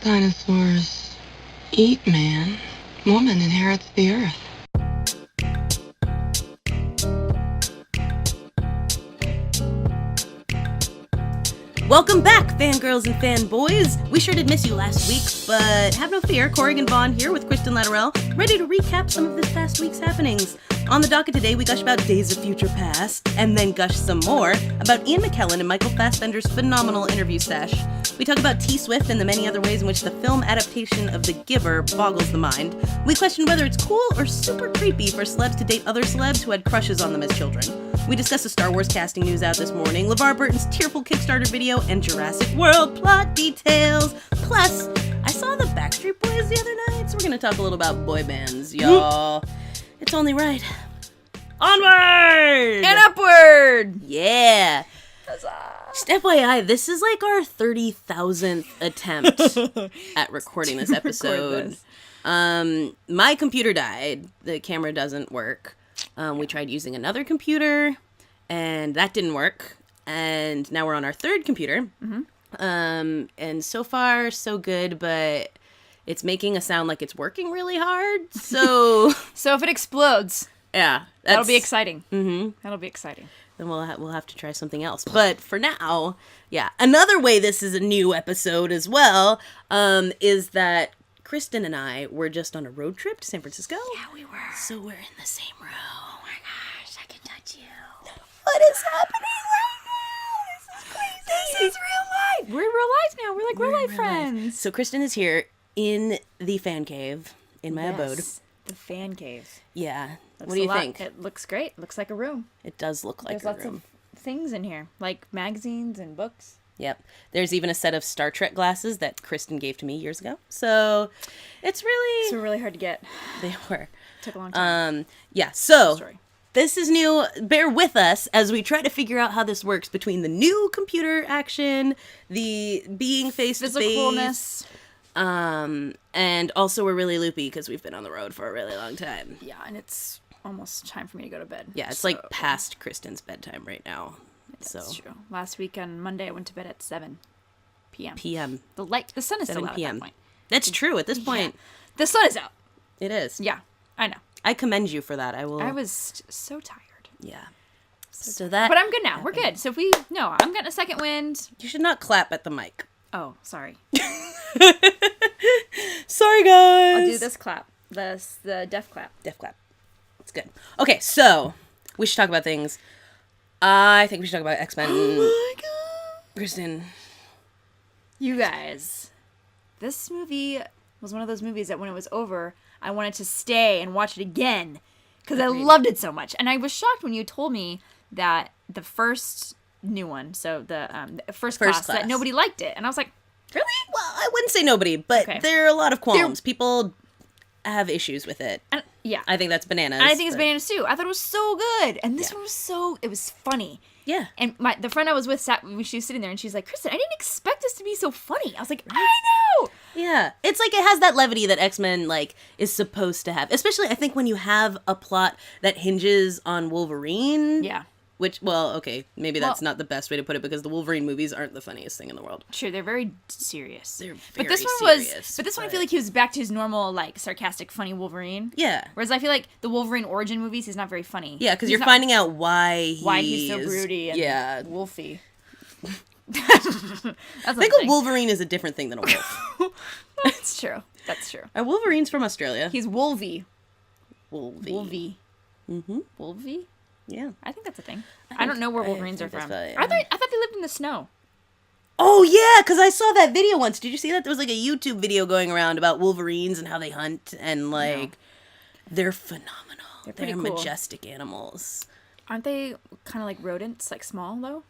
Dinosaurs eat man. Woman inherits the earth. Welcome back, fangirls and fanboys. We sure did miss you last week, but have no fear, Corrigan Vaughn here with Kristin Latterell, ready to recap some of this past week's happenings. On the docket today, we gush about Days of Future Past, and then gush some more about Ian McKellen and Michael Fassbender's phenomenal interview sesh. We talk about T-Swift and the many other ways in which the film adaptation of The Giver boggles the mind. We question whether it's cool or super creepy for celebs to date other celebs who had crushes on them as children. We discuss the Star Wars casting news out this morning, LeVar Burton's tearful Kickstarter video, and Jurassic World plot details. Plus, I saw the Backstreet Boys the other night, so we're gonna talk a little about boy bands, y'all. It's only right. Onward! And upward! Yeah. Huzzah. Just FYI, this is like our 30,000th attempt at recording this episode. My computer died. The camera doesn't work. We tried using another computer, and that didn't work. And now we're on our third computer. Mm-hmm. And so far, so good, but it's making us sound like it's working really hard. So, So if it explodes, yeah, that'll be exciting. Mm-hmm. That'll be exciting. Then we'll have to try something else. But for now, yeah, another way this is a new episode as well is that Kristin and I were just on a road trip to San Francisco. Yeah, we were. So we're in the same room. Oh my gosh, I can touch you. What is happening right now? This is crazy. This is real life. We're real life now. We're like real life friends. So Kristin is here in the fan cave in my abode. The fan cave. Yeah. Looks what do you think? It looks great. Looks like a room. It does look like There's a lots room. of things in here, like magazines and books. Yep. There's even a set of Star Trek glasses that Kristin gave to me years ago. So it's really... So really hard to get. They were. Took a long time. Yeah, so Story. This is new. Bear with us as we try to figure out how this works between the new computer action, the being face-to-face, Physicalness. and also we're really loopy because we've been on the road for a really long time. Yeah, and it's almost time for me to go to bed. Yeah, it's like past Kristin's bedtime right now. That's true. Last week on Monday, I went to bed at 7 p.m. PM. The sun is 7 still out PM. at that point. That's true. At this point, The sun is out. it is. Yeah, I know. I commend you for that. I was so tired. Yeah. So that. But I'm good now. We're good. So I'm getting a second wind. You should not clap at the mic. Oh, sorry. Sorry, guys. I'll do this clap. The deaf clap. Deaf clap. It's good. Okay, so we should talk about things. I think we should talk about XMen. Oh my god. Kristin. You guys, this movie was one of those movies that when it was over, I wanted to stay and watch it again because I loved it so much. And I was shocked when you told me that the first new one, so the first class, that nobody liked it. And I was like, really? Well, I wouldn't say nobody, but there are a lot of qualms. People have issues with it. And, yeah. I think that's bananas. And I think it's bananas too. I thought it was so good. And this one was it was funny. Yeah. And the friend I was with she was sitting there and she's like, Kristin, I didn't expect this to be so funny. I was like, I know. Yeah. It's like it has that levity that X-Men like is supposed to have. Especially I think when you have a plot that hinges on Wolverine. Yeah. Which, well, okay, maybe that's not the best way to put it because the Wolverine movies aren't the funniest thing in the world. Sure, they're very serious. They're very but this one I feel like he was back to his normal, like, sarcastic, funny Wolverine. Yeah. Whereas I feel like the Wolverine origin movies, he's not very funny. Yeah, because you're finding out why he's so broody and wolfy. I think a Wolverine is a different thing than a wolf. That's true. That's true. Are Wolverines from Australia? He's wolvy. Wolvie. Mm-hmm. Wolvie? Yeah. I think that's a thing. I don't know where Wolverines are from. Probably, I thought they lived in the snow. Oh, yeah, because I saw that video once. Did you see that? There was like a YouTube video going around about Wolverines and how they hunt, and like, they're phenomenal. They're cool. majestic animals. Aren't they kind of like rodents, like small, though?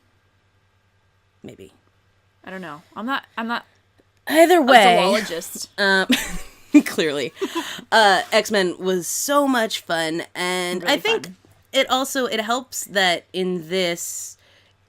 Maybe. I don't know. I'm not Either way. a zoologist. Clearly. X-Men was so much fun, and really I think fun. It helps that in this,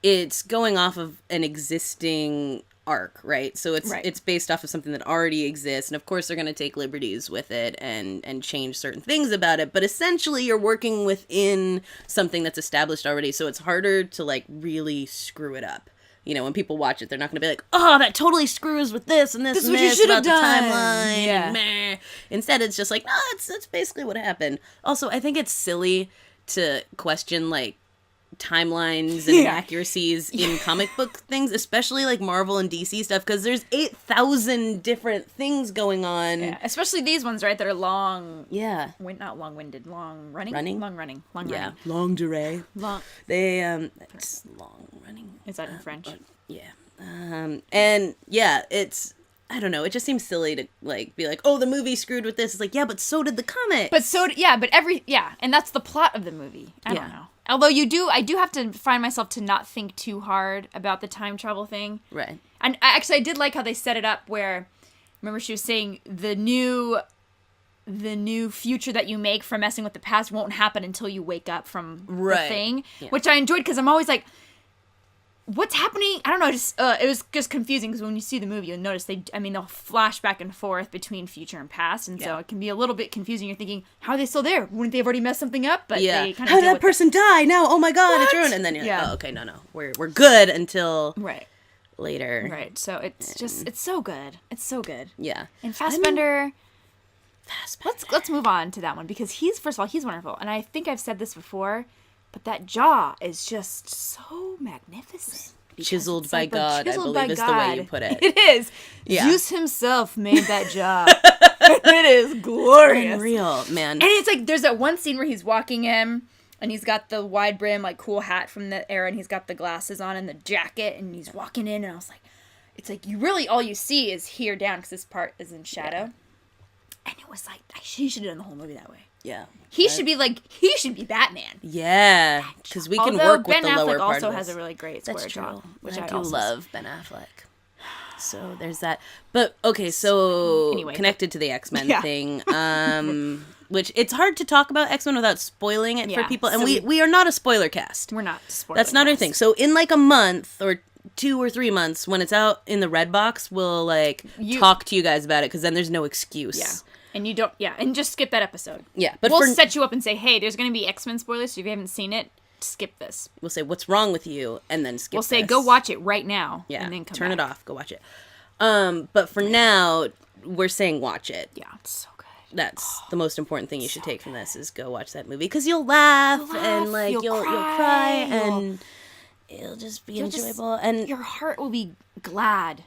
it's going off of an existing arc, right? So it's based off of something that already exists, and of course they're going to take liberties with it and change certain things about it, but essentially you're working within something that's established already, so it's harder to like really screw it up you know, when people watch it, they're not going to be like, oh, that totally screws with this and this This is and what you this should have about the done. timeline. Yeah. And meh. Instead, it's just like, no, that's basically what happened. Also, I think it's silly to question, like, timelines and inaccuracies in comic book things, especially like Marvel and DC stuff, because there's 8,000 different things going on. Yeah, especially these ones, right? That are long. Yeah. Not long-winded. Long running. Running? Long running. Long Yeah. running. Longue durée. Long. They it's long running. Is that in French? Yeah. And yeah, it's, I don't know, it just seems silly to like be like, oh, the movie screwed with this. It's like, yeah, but so did the comic. But and that's the plot of the movie. I don't know. Although I do have to find myself to not think too hard about the time travel thing. Right. And I did like how they set it up where, remember she was saying the new future that you make from messing with the past won't happen until you wake up from the thing, which I enjoyed because I'm always like, what's happening? I don't know. It was just confusing because when you see the movie, you'll notice they'll flash back and forth between future and past, and so it can be a little bit confusing. You're thinking, how are they still there? Wouldn't they have already messed something up? But they kind of how did that person die? Now, oh my god, it's ruined. And then you're like, oh, okay, no, we're good until later. Right. So it's so good. It's so good. Yeah. And Fastbender. Let's move on to that one because first of all he's wonderful, and I think I've said this before. But that jaw is just so magnificent. Chiseled by God, I believe is the way you put it. It is. Yeah. Zeus himself made that jaw. It is glorious. Unreal, man. And it's like, there's that one scene where he's walking in, and he's got the wide brim, like, cool hat from the era, and he's got the glasses on and the jacket, and he's walking in, and I was like, it's like, all you see is here down, because this part is in shadow. Yeah. And it was like, he should have done the whole movie that way. Yeah. He should be Batman. Yeah, because we can work with the lower part of this. Ben Affleck also has a really great square jaw, which I do love Ben Affleck. So there's that. But okay, so anyway, connected to the XMen thing, which it's hard to talk about X-Men without spoiling it for people, and we are not a spoiler cast. We're not spoiler. That's not our thing. So in like a month or 2 or 3 months, when it's out in the red box, we'll talk to you guys about it because then there's no excuse. Yeah. And you don't, and just skip that episode. Yeah, but we'll set you up and say, hey, there's going to be X-Men spoilers, so if you haven't seen it, skip this. We'll say, what's wrong with you, and then skip We'll say, this. go watch it right now, and then turn it off, go watch it. But for now, we're saying watch it. Yeah, it's so good. That's the most important thing you should take from this, is go watch that movie, because you'll laugh, and you'll cry, and it'll just be enjoyable. And your heart will be glad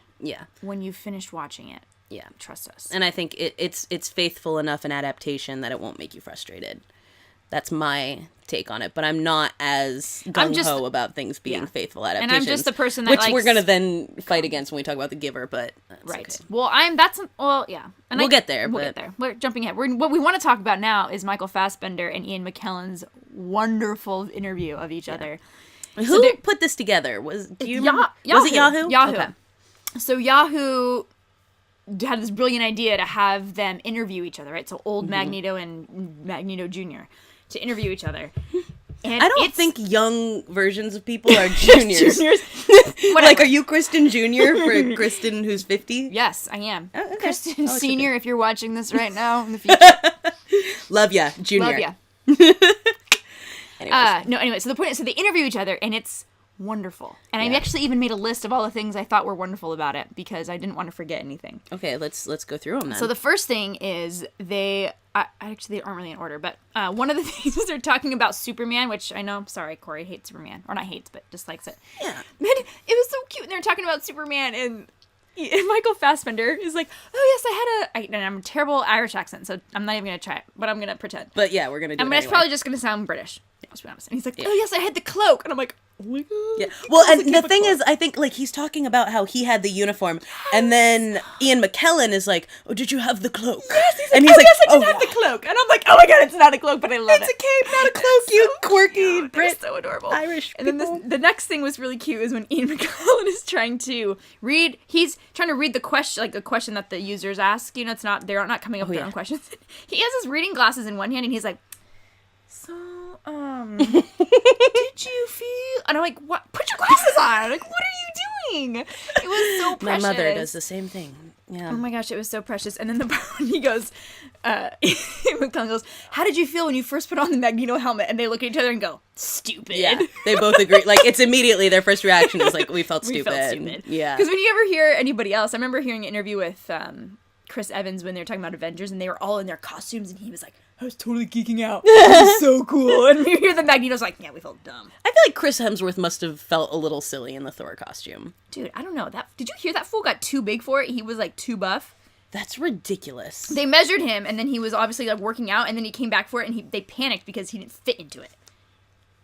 when you've finished watching it. Yeah. Trust us. And I think it's faithful enough in adaptation that it won't make you frustrated. That's my take on it. But I'm not as gung-ho about things being faithful adaptations. And I'm just the person that which we're going to then fight against when we talk about The Giver, but that's okay. Well, And we'll get there. We'll get there. We're jumping ahead. What we want to talk about now is Michael Fassbender and Ian McKellen's wonderful interview of each other. Who put this together? Do you remember? Yahoo. Was it Yahoo? Yahoo. Okay. So Yahoo had this brilliant idea to have them interview each other, right? So old Magneto and Magneto Jr. to interview each other. And I don't think young versions of people are juniors. Like, are you Kristin Jr. for Kristin who's 50? Yes, I am. Oh, okay. Kristin Sr., if you're watching this right now in the future. Love ya, Junior. Love ya. Anyway, so the point is, so they interview each other, and it's wonderful. And I actually even made a list of all the things I thought were wonderful about it because I didn't want to forget anything. Okay, let's go through them then. So the first thing is they aren't really in order, but one of the things is they're talking about Superman, which I know, sorry, Corey hates Superman. Or not hates, but dislikes it. Yeah. It was so cute. And they were talking about Superman, and Michael Fassbender is like, oh yes, and I'm a terrible Irish accent, so I'm not even going to try it, but I'm going to pretend. But yeah, we're going to do it anyway. It's probably just going to sound British. Let's be honest. And he's like, oh yes, I had the cloak. And I'm like, oh my god. Yeah. Well, and the thing is, I think, he's talking about how he had the uniform, and then Ian McKellen is like, oh, did you have the cloak? Yes, he's and like, yes, I did have the cloak. And I'm like, oh my god, it's not a cloak, but I love it. It's a cape, not a cloak, you quirky Brit. It's so adorable. Irish people. And then the next thing was really cute is when Ian McKellen is trying to read the question, like a question that the users ask. You know, they're not coming up with their own questions. He has his reading glasses in one hand, and he's like, so, did you feel? And I'm like, what? Put your glasses on. I'm like, what are you doing? It was so precious. My mother does the same thing Yeah. Oh my gosh, it was so precious. And then the part when he goes, McKellen goes, how did you feel when you first put on the Magneto helmet? And they look at each other and go, stupid. Yeah, they both agree. Like, it's immediately their first reaction is like, we felt stupid. We felt stupid. Yeah. Because when you ever hear anybody else, I remember hearing an interview with Chris Evans when they were talking about Avengers, and they were all in their costumes, and he was like, I was totally geeking out. This is so cool. And you hear the Magneto's like, yeah, we felt dumb. I feel like Chris Hemsworth must have felt a little silly in the Thor costume. Dude, I don't know. Did you hear that fool got too big for it? He was like too buff. That's ridiculous. They measured him, and then he was obviously like working out, and then he came back for it, and they panicked because he didn't fit into it.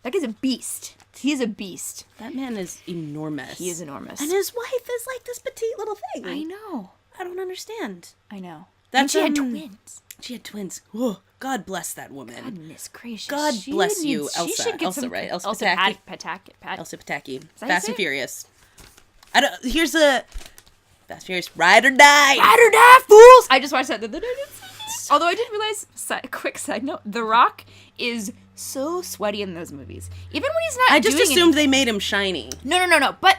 That guy's a beast. He is a beast. That man is enormous. He is enormous. And his wife is like this petite little thing. I know. I don't understand. I know. That's, and she had twins. She had twins. Oh, God bless that woman. Goodness gracious. God bless you, She Elsa. should get Elsa, right? Elsa Elsa Pataki. Elsa Elsa Pataki. how you Fast say and it? Furious. Here's a Fast and Furious Ride or Die. Ride or die, fools! I just watched that the other day. Although I didn't realize, quick side note, The Rock is so sweaty in those movies. Even when he's not I just doing assumed anything. they made him shiny. No. But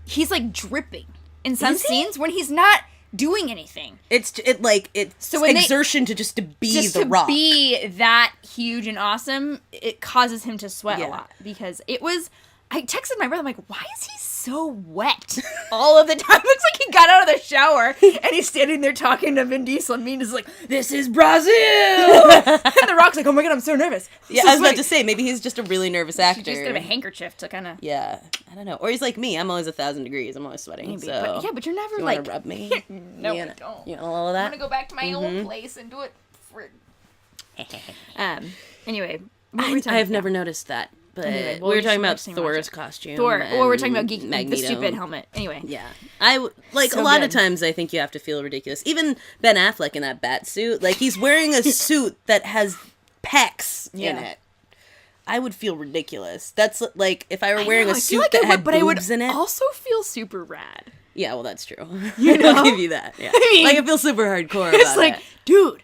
he's like dripping in some Is he? scenes when he's not doing anything. It's So when exertion to be Just The to Rock. be that huge and awesome, it causes him to sweat Yeah. a lot. Because it was... I texted my brother, I'm like, why is he so wet all of the time? It looks like he got out of the shower and he's standing there talking to Vin Diesel, and Vin is like, this is Brazil! And The Rock's like, oh my God, I'm so nervous. Yeah, I was about to say, maybe he's just a really nervous actor. He's just got a handkerchief to kind of... Yeah, I don't know. Or he's like me. I'm always 1,000 degrees. I'm always sweating. Maybe. So. But you're never You like... want to rub me? No, you I don't. You know all of I that? want to go back to my old place and do it for... Anyway. what were we talking I have about? never noticed that. But Anyway, well, we were we talking should about next thing watch Thor's it. costume. Or we're talking about and the Magneto. stupid helmet. Anyway. Yeah. So a lot good. of times I think you have to feel ridiculous. Even Ben Affleck in that bat suit, like he's wearing a suit that has pecs in Yeah. it. I would feel ridiculous. That's like if I were wearing I a feel suit like that I had would, but boobs I would in it. also feel super rad. Yeah, well, that's true. You know? I'll give you that. Yeah. I mean, like I feel super hardcore It's about like, it. dude,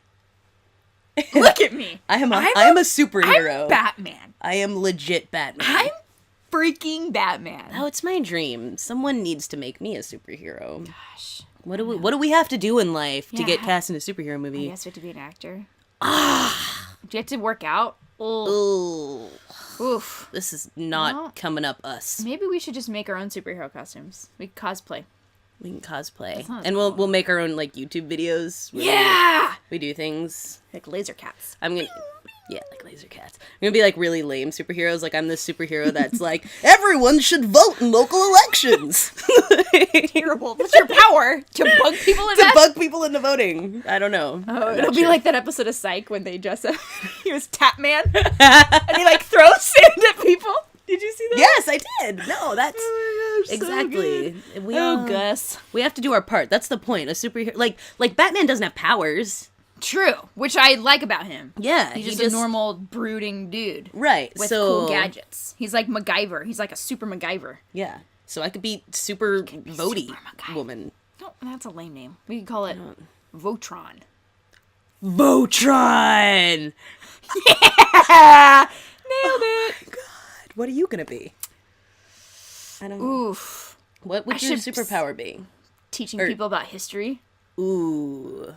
look at me. I am a I'm superhero. I'm Batman. I am legit Batman. I'm freaking Batman. Oh, it's my dream. Someone needs to make me a superhero. Gosh. What do we have to do in life to Yeah. get cast in a superhero movie? I guess we have to be an actor. Do you have to work out? Oh, Ooh, oof. this is not Well, coming up us. Maybe we should just make our own superhero costumes. We could cosplay. We can cosplay, not and we'll make our own like YouTube videos. Where Yeah! we do things. Like laser cats. I'm gonna. Yeah, like laser cats. I'm gonna be like really lame superheroes. Like I'm this superhero that's like everyone should vote in local elections. Terrible. What's your power? To bug people into to bug people into voting. I don't know. Oh, I'm it'll not be sure. like that episode of Psych when they dress up. He was Tap Man, and he like throws sand at people. Did you see that? Yes, I did. No, that's Oh my gosh, exactly. So We good. all, Oh, Gus. we have to do our part. That's the point. A superhero, like Batman, doesn't have powers. True, which I like about him. Yeah, He's just a normal brooding dude right. with so cool gadgets. He's like MacGyver. He's like a super MacGyver. yeah, so I could be super votey super MacGyver. woman. No, that's a lame name. We could call it Votron. Votron. Yeah, nailed it. God, what are you gonna be? I don't know. Oof. What would I your should superpower be? Teaching Or- people about history. Ooh.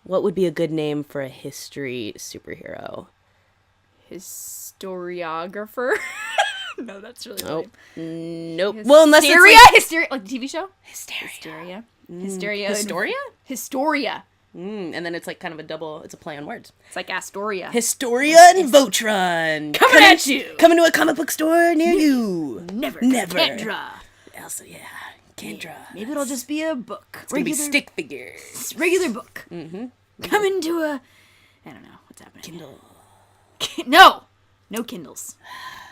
What would be a good name for a history superhero? Historiographer. No, that's really Oh, lame. nope. Well, unless Hysteria? it's like Hysteria? Like the TV show? Hysteria. Hysteria. Hysteria. Historia? Historia. And then it's like kind of it's a play on words. It's like Astoria. Historia and Votron. Coming at you. Coming to a comic book store near you. Never. Never. Kendra. Also, yeah. Kendra. Maybe it'll just be a book. It's gonna be stick figures. Regular book. Mm-hmm. Coming to a... I don't know. What's happening? Kindle. No. No Kindles.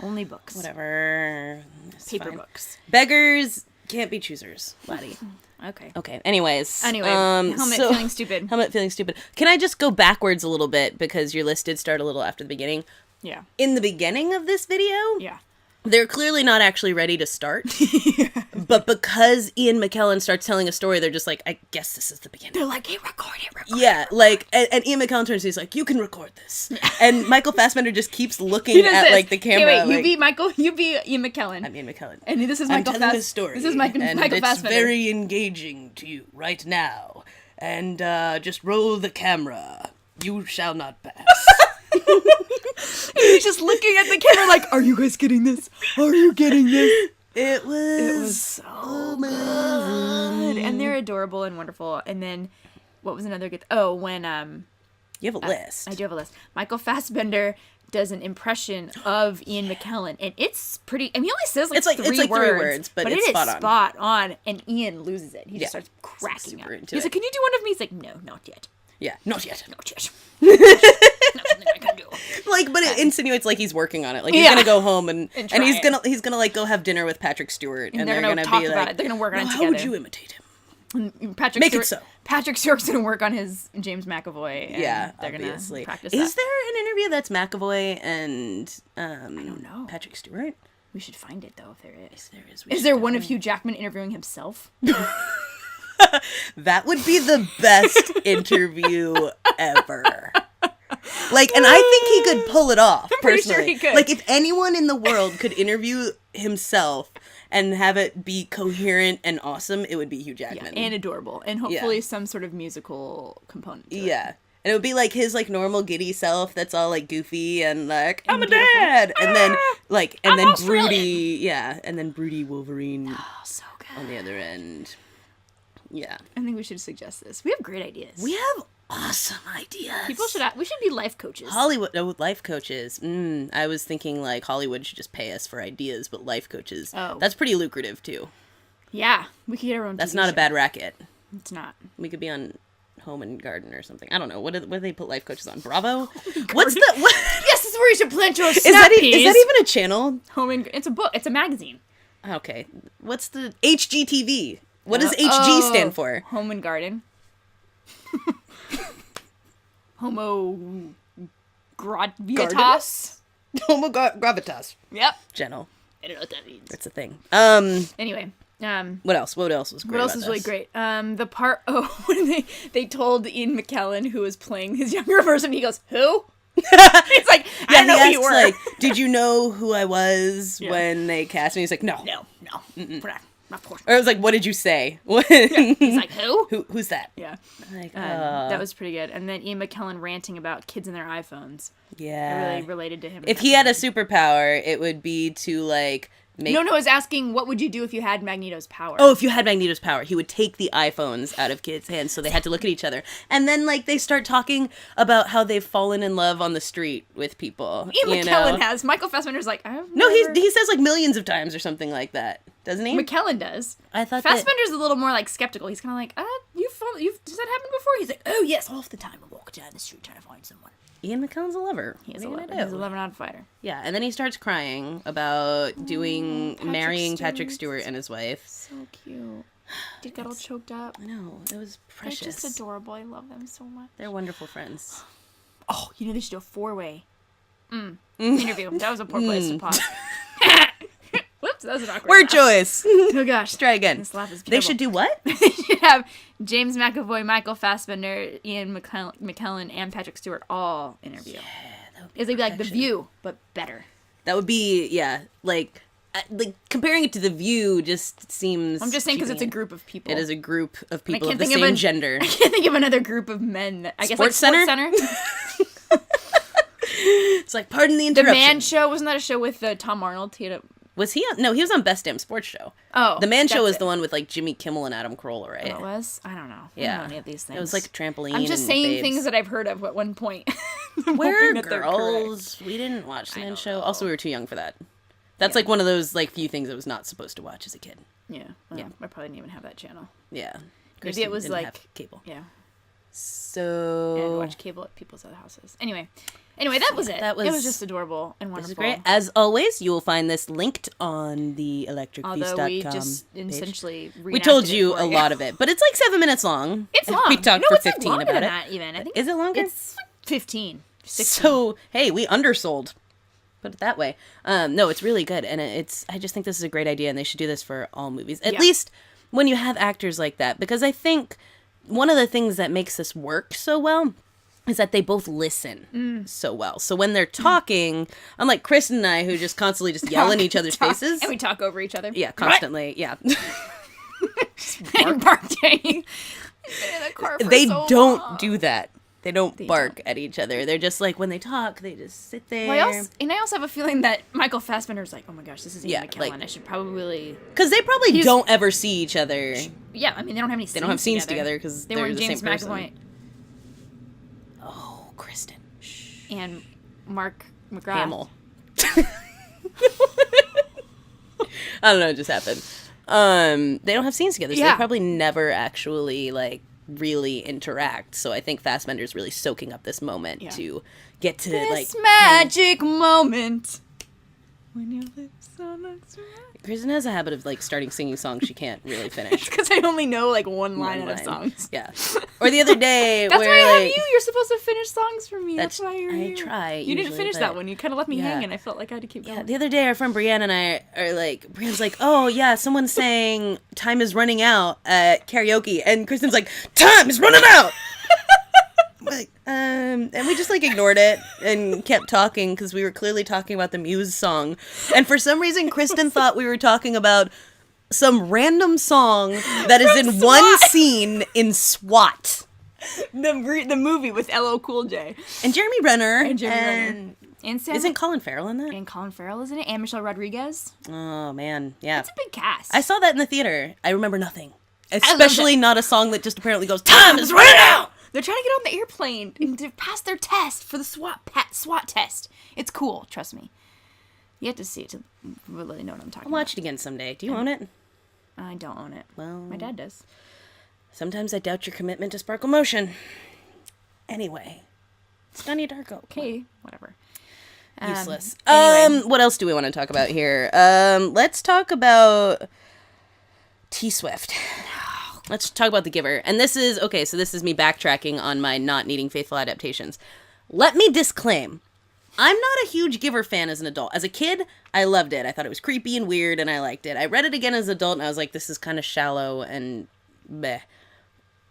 Only books. Whatever. It's Paper fine. books. Beggars can't be choosers, laddie. Okay. Okay, anyways. Anyway, helmet feeling stupid. Helmet feeling stupid. Can I just go backwards a little bit because your list did start a little after the beginning? Yeah. In the beginning of this video, Yeah. They're clearly not actually ready to start. But because Ian McKellen starts telling a story, they're just like, I guess this is the beginning. They're like, hey, record it. Yeah, like, and Ian McKellen turns and he's like, you can record this. And Michael Fassbender just keeps looking at, like, the camera. Hey, wait, like, you be Ian McKellen. I'm Ian McKellen. And this is Michael Fassbender. I'm telling a story. This is Michael Fassbender. It's very engaging to you right now. And just roll the camera. You shall not pass. He's just looking at the camera like, are you guys getting this? Are you getting this? It was so good. And they're adorable and wonderful. And then, what was another good... when... You have a list. I do have a list. Michael Fassbender does an impression of Ian McKellen. And it's pretty... I mean, he only says it's like 3 words, but it's spot on. It is spot on. And Ian loses it. He just starts cracking up. He's like, can you do one of me? He's like, no, not yet. Yeah, not yet. Not yet. Not something I can do. Like, but it insinuates like he's working on it. Like he's gonna go home and he's gonna like go have dinner with Patrick Stewart, and they're gonna talk be about like, it. They're gonna work on it together. How would you imitate him? Make it so. Patrick Stewart's gonna work on his James McAvoy. And they're obviously. Gonna practice. Is there an interview that's McAvoy and I don't know. Patrick Stewart? We should find it though if there is. There is. Is there one of Hugh Jackman interviewing himself? That would be the best interview ever. Like, and I think he could pull it off, personally. Sure he could. Like, if anyone in the world could interview himself and have it be coherent and awesome, it would be Hugh Jackman. Yeah, and adorable. And hopefully some sort of musical component to it. Yeah. And it would be like his like normal giddy self that's all like goofy and like, I'm a dad! And then like, and then broody, and then broody Wolverine so good. on the other end. Yeah. I think we should suggest this. We have great ideas. We have awesome ideas. We should be life coaches. Life coaches. I was thinking like Hollywood should just pay us for ideas, but life coaches. Oh. That's pretty lucrative too. Yeah. We could get our own That's TV not show. a bad racket. It's not. We could be on Home and Garden or something. I don't know. What do they put life coaches on? Bravo? What's the... Yes, this is where you should plant your Is that even a channel? It's a book. It's a magazine. Okay. What's the... HGTV. What does HG stand for? Home and Garden. Homo... Gravitas? Homo gravitas. Yep. Gentle. I don't know what that means. It's a thing. Anyway... what else? What else was great? What else was really great? The part when they told Ian McKellen, who was playing his younger version, he goes, "Who?" He's like, "I don't know who you were." Like, did you know who I was when they cast me? He's like, "No, of course." Or I was like, "What did you say?" He's like, "Who? Who's that?" Yeah, like, that was pretty good. And then Ian McKellen ranting about kids and their iPhones. Yeah, I really related to him. If he had a superpower, it would be to like. No, I was asking, what would you do if you had Magneto's power? Oh, if you had Magneto's power, he would take the iPhones out of kids' hands so they had to look at each other. And then, like, they start talking about how they've fallen in love on the street with people. Ian McKellen has. Michael Fassbender's like, he says, like, millions of times or something like that. Doesn't he? McKellen does. I thought Fassbender's a little more, like, skeptical. He's kind of like, does that happen before? He's like, oh, yes, all the time. I walk down the street trying to find someone. Ian McKellen's a lover. He's a lover. He's a lover, not a fighter. Yeah, and then he starts crying about marrying Patrick Stewart and his wife. So cute. He got all choked up. I know. It was precious. They're just adorable. I love them so much. They're wonderful friends. Oh, they should do a 4-way interview. That was a poor place to pause. Whoops, that was an awkward Word choice. Oh gosh. Try again. This laugh is they should do what? They should have James McAvoy, Michael Fassbender, Ian McKellen, and Patrick Stewart all interview. Yeah, that would be It'd be like The View, but better. That would be, like comparing it to The View just seems... I'm just saying because it's a group of people. It is a group of people of the same gender. I can't think of another group of men. I guess Sports like Center? Sports Center. It's like, pardon the interruption. The Man Show, wasn't that a show with Tom Arnold? Was he on? No, he was on Best Damn Sports Show. Oh. The Man Show was the one with like Jimmy Kimmel and Adam Carolla, right? Oh, it was? I don't know. Yeah. I don't know any of these things. It was like a trampoline. I'm just saying babes. things that I've heard of at one point. We're girls. We didn't watch The Man Show. Also, we were too young for that. That's like one of those like few things I was not supposed to watch as a kid. Yeah. Well, I probably didn't even have that channel. Yeah. Maybe it was didn't like have cable. Yeah. So and I'd watch cable at people's other houses. Anyway, that was it. It was just adorable and wonderful. This is great. As always, you will find this linked on the electricfeast.com Although we just essentially we told you a lot of it, but it's like 7 minutes long. It's long. We talked for 15 like about it. That even I think is it longer? It's 15. 16. So hey, we undersold. put it that way. No, it's really good, and I just think this is a great idea, and they should do this for all movies. At least when you have actors like that, because I think one of the things that makes this work so well is that they both listen so well. So when they're talking, unlike Kristin and I, who just constantly just yell in each other's faces. And we talk over each other. Yeah, constantly. What? Yeah. Barking. They don't do that. They don't bark at each other. They're just like, when they talk, they just sit there. Well, I also have a feeling that Michael Fassbender's like, oh my gosh, this is Ian McKellen. Like, I should probably... Because they probably don't ever see each other. Yeah, I mean, they don't have any scenes together. They don't have scenes together because they they're were the James same person. McAvoy Kristin. Shh. and Mark McGrath. Hamill. I don't know, it just happened. They don't have scenes together, so they probably never actually, like, really interact. So I think Fastbender's really soaking up this moment to get to, this magic moment. When your lips are next to mine. Kristin has a habit of, like, starting singing songs she can't really finish. Because I only know, like, one line out of songs. Yeah. Or the other day that's where, why I have like, you. You're supposed to finish songs for me. That's why you're here. I try. You didn't finish that one. You kind of left me hanging. I felt like I had to keep going. Yeah, the other day our friend Brianne and I are like, Brianne's like, oh, yeah, someone sang Time is Running Out at karaoke. And Kristen's like, time is running out! Like, and we just, like, ignored it and kept talking because we were clearly talking about the Muse song. And for some reason, Kristin thought we were talking about some random song that is in SWAT. One scene in SWAT. The movie with LL Cool J. And Jeremy Renner. And isn't Colin Farrell in that? And Colin Farrell is in it. And Michelle Rodriguez. Oh, man. Yeah. It's a big cast. I saw that in the theater. I remember nothing. Especially not a song that just apparently goes, time is running out! They're trying to get on the airplane and to pass their test for the SWAT test. It's cool, trust me. You have to see it to really know what I'm talking about. I'll watch it again someday. Do you own it? I don't own it. Well, my dad does. Sometimes I doubt your commitment to sparkle motion. Anyway, it's Donnie Darko. Okay, whatever. Useless. Anyway. What else do we want to talk about here? Let's talk about T-Swift. Let's talk about The Giver. And this is me backtracking on my not needing faithful adaptations. Let me disclaim, I'm not a huge Giver fan as an adult. As a kid, I loved it. I thought it was creepy and weird, and I liked it. I read it again as an adult, and I was like, this is kind of shallow and meh.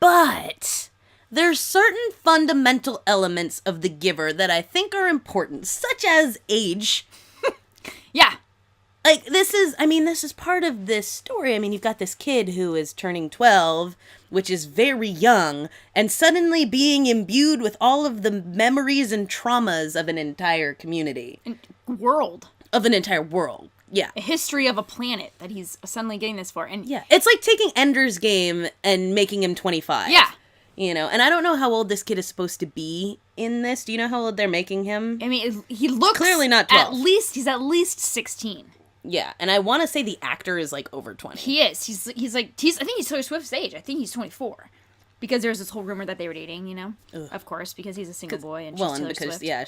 But there's certain fundamental elements of The Giver that I think are important, such as age. Yeah. Like, this is part of this story. I mean, you've got this kid who is turning 12, which is very young, and suddenly being imbued with all of the memories and traumas of an entire community. Of an entire world. Yeah. A history of a planet that he's suddenly getting this for. And yeah. It's like taking Ender's Game and making him 25. Yeah. You know, and I don't know how old this kid is supposed to be in this. Do you know how old they're making him? I mean, he looks... Clearly not 12. He's at least 16. Yeah, and I want to say the actor is, like, over 20. He is. He's I think he's Taylor Swift's age. I think he's 24. Because there's this whole rumor that they were dating, you know? Ugh. Of course, because he's a single boy and she's Taylor Swift. Yeah,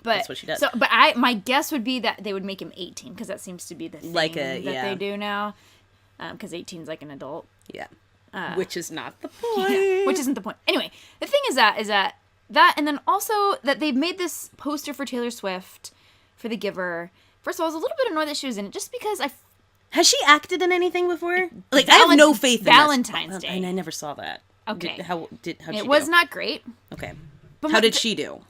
that's what she does. So, but my guess would be that they would make him 18, because that seems to be the thing they do now. Because 18's like an adult. Yeah. Which is not the point. Yeah, which isn't the point. Anyway, the thing is that, and then also that they've made this poster for Taylor Swift for The Giver. First of all, I was a little bit annoyed that she was in it, just because Has she acted in anything before? Like, I have no faith in Valentine's Day. And I never saw that. Okay. How did she do? It was not great. Okay. But how did she do?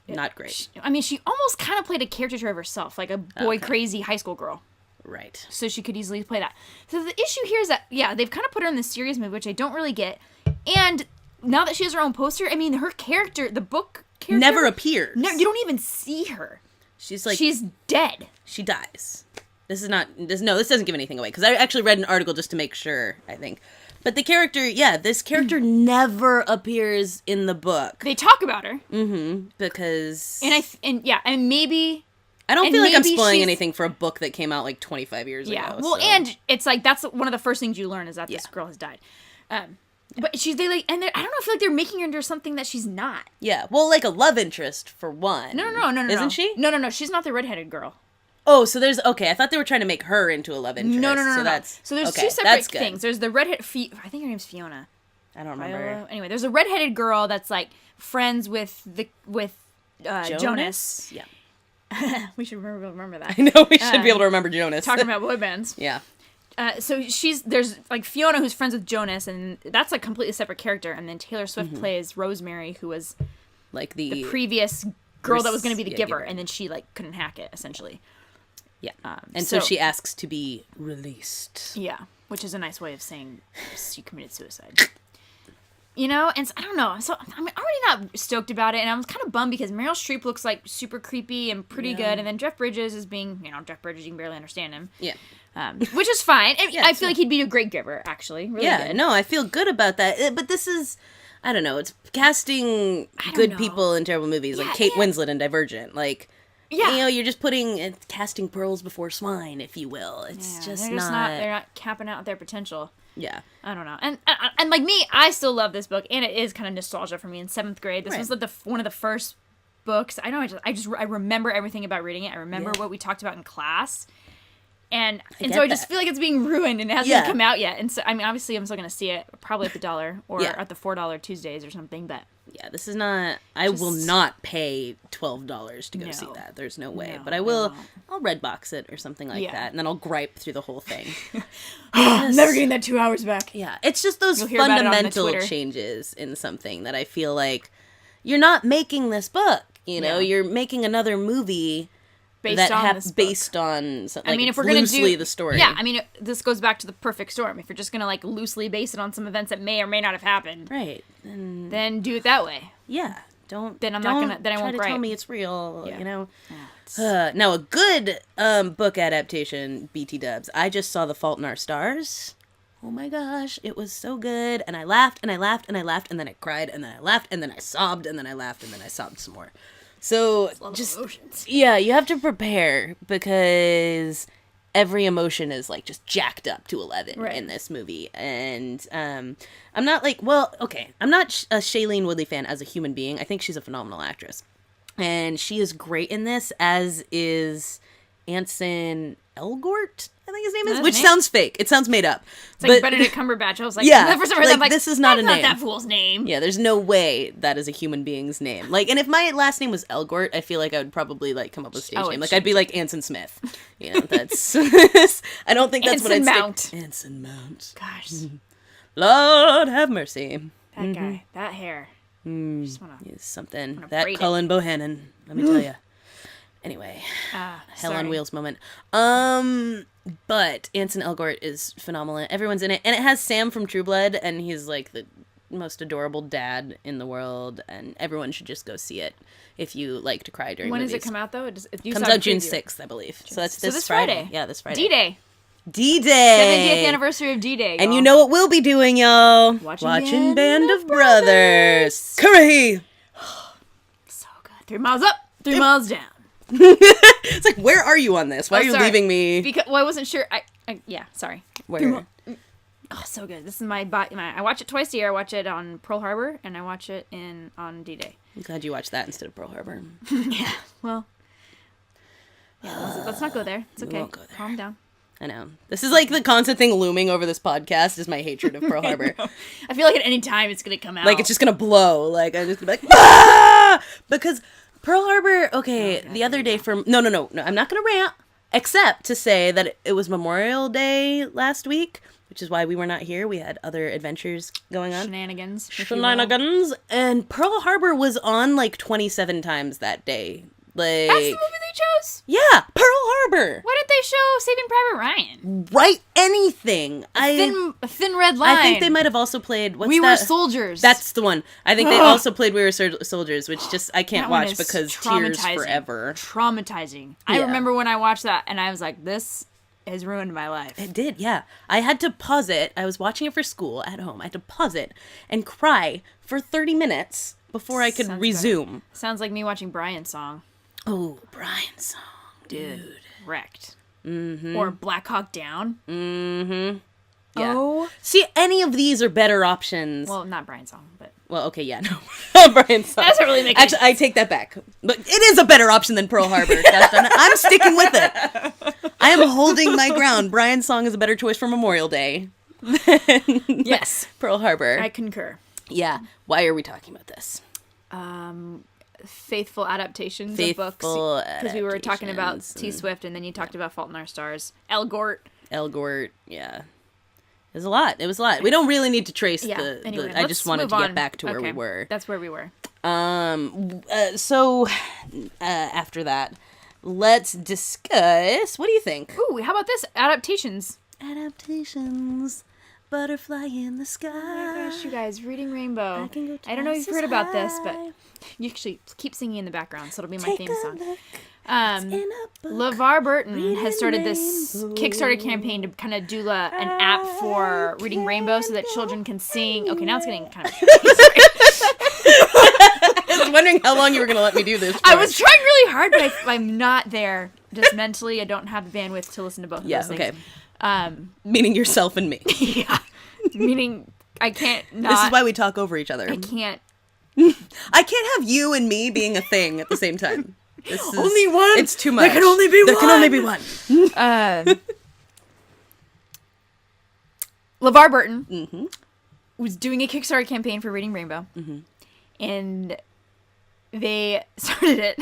Not great. She almost kind of played a caricature of herself, like a boy-crazy high school girl. Right. So she could easily play that. So the issue here is that, they've kind of put her in this serious movie, which I don't really get. And now that she has her own poster, I mean, her character, the book character... never appears. No, you don't even see her. She's dead. She dies. This doesn't give anything away, because I actually read an article just to make sure, I think. But the character, this character never appears in the book. They talk about her. Mm-hmm. Because... And maybe... I don't feel like I'm spoiling anything for a book that came out like 25 years ago. Yeah, well, and it's like, that's one of the first things you learn is that this girl has died. But I don't know, I feel like they're making her into something that she's not. Yeah, well, like a love interest, for one. No. Isn't she? No, she's not the redheaded girl. Oh, so I thought they were trying to make her into a love interest. No. So there's two separate things. There's the redhead, I think her name's Fiona. I don't remember. Anyway, there's a redheaded girl that's like friends with Jonas. Yeah. We should remember that. I know we should be able to remember Jonas. Talking about boy bands. Yeah. So there's like Fiona who's friends with Jonas, and that's like completely separate character. And then Taylor Swift plays Rosemary, who was like the previous girl that was going to be the giver, and then she like couldn't hack it essentially. Yeah. And so she asks to be released. Yeah, which is a nice way of saying she committed suicide. You know, and so, I don't know. So I'm already not stoked about it, and I was kind of bummed because Meryl Streep looks like super creepy and pretty good, and then Jeff Bridges is being, Jeff Bridges, you can barely understand him. Yeah. Which is fine. I feel like he'd be a great giver, actually. Really good. No, I feel good about that. But this is, I don't know, it's casting good people in terrible movies, like Kate Winslet in Divergent. Like, you're just casting pearls before swine, if you will. It's just they're not capping out their potential. Yeah. I don't know. And like me, I still love this book, and it is kind of nostalgia for me in 7th grade. This was like one of the first books. I know I remember everything about reading it. I remember what we talked about in class. And so I just feel like it's being ruined and it hasn't come out yet. And so, I mean, obviously I'm still going to see it probably at the $1 or at the $4 Tuesdays or something, but... Yeah, this is not... I will not pay $12 to go see that. There's no way. But I will... I'll Redbox it or something like that, and then I'll gripe through the whole thing. Never getting that 2 hours back. Yeah, it's just those fundamental changes in something that I feel like you're not making this book, You're making another movie... based on something, I mean, if we're loosely the story. Yeah, I mean, this goes back to the perfect storm. If you're just going to, like, loosely base it on some events that may or may not have happened. Right. Then do it that way. Yeah. Then I'm not going to, then I won't try to tell me it's real, Now, a good book adaptation, BT dubs. I just saw The Fault in Our Stars. Oh my gosh, it was so good. And I laughed, and I laughed, and I laughed, and then I cried, and then I laughed, and then I sobbed, and then I laughed, and then I sobbed some more. So just you have to prepare because every emotion is like just jacked up to 11 in this movie, and I'm not like I'm not a Shailene Woodley fan as a human being. I think she's a phenomenal actress, and she is great in this, as is Anson Elgort, I think his name is, which sounds fake. It sounds made up. It's like Benedict Cumberbatch. I was like, the first time I heard that, I'm like, this is not a name. That's not that fool's name. Yeah, there's no way that is a human being's name. Like, and if my last name was Elgort, I feel like I would probably like come up with a stage name. Like, I'd be like Anson Smith. That's. I don't think that's what I'd Mount. Anson Mount. Gosh. Lord have mercy. That guy, that hair. He's something. That Cullen Bohannon. Let me tell you. Anyway, hell on wheels moment. But Anson Elgort is phenomenal. Everyone's in it, and it has Sam from True Blood, and he's like the most adorable dad in the world, and everyone should just go see it if you like to cry during movies. When does it come out, though? It comes out June 6th, I believe. So that's this Friday. Yeah, this Friday. D-Day. D-Day. 70th anniversary of D-Day, y'all. And you know what we'll be doing, y'all? Watching Band of Brothers. Curry! So good. 3 miles up, 3 miles down. It's like, where are you on this? Why are you leaving me? Because I wasn't sure. Sorry. Where? Oh, so good. This is my I watch it twice a year. I watch it on Pearl Harbor, and I watch it on D-Day. I'm glad you watched that instead of Pearl Harbor. Yeah. Well. Yeah. Let's not go there. It's okay. We won't go there. Calm down. I know. This is like the constant thing looming over this podcast is my hatred of Pearl Harbor. I feel like at any time it's gonna come out. Like it's just gonna blow. Like I'm just gonna be like, ah! Because Pearl Harbor, the other day No, I'm not going to rant, except to say that it was Memorial Day last week, which is why we were not here. We had other adventures going on. Shenanigans. And Pearl Harbor was on like 27 times that day. Like, that's the movie they chose? Yeah, Pearl Harbor. Why did they show Saving Private Ryan? Write anything. A thin red line. I think they might have also played... We Were Soldiers. That's the one. I think they also played We Were Soldiers, which just I can't watch because tears forever. Traumatizing. Yeah. I remember when I watched that and I was like, this has ruined my life. It did, yeah. I had to pause it. I was watching it for school at home. I had to pause it and cry for 30 minutes before I could resume. Sounds like me watching Brian's Song. Oh, Brian's Song, dude. Wrecked. Mm-hmm. Or Black Hawk Down. Mm-hmm. Yeah. Oh. See, any of these are better options. Well, not Brian's Song, but... Well, okay, yeah, no. Brian's Song. That doesn't really make sense. Actually, I take that back. But it is a better option than Pearl Harbor. I'm sticking with it. I am holding my ground. Brian's Song is a better choice for Memorial Day than yes. Pearl Harbor. I concur. Yeah. Why are we talking about this? faithful adaptations of books. Because we were talking about T. Swift, and then you talked about Fault in Our Stars. El Gort, yeah. It was a lot. We don't really need to trace anyway, I just wanted to get back to where we were. That's where we were. So, after that, let's discuss, what do you think? Ooh, how about this? Adaptations. Butterfly in the sky. Oh my gosh, you guys, Reading Rainbow. I don't know if you've heard about this, but you actually keep singing in the background, so it'll be my theme song. LeVar Burton has started this Kickstarter campaign to kind of do an app for Reading Rainbow so that children can sing. Okay, now it's getting kind of... I was wondering how long you were going to let me do this for. I was trying really hard, but I'm not there. Just mentally, I don't have the bandwidth to listen to both of those things. Meaning yourself and me. Yeah. Meaning I can't not... This is why we talk over each other. I can't have you and me being a thing at the same time. This is, only one? It's too much. There can only be one. LeVar Burton was doing a Kickstarter campaign for Reading Rainbow. And they started it.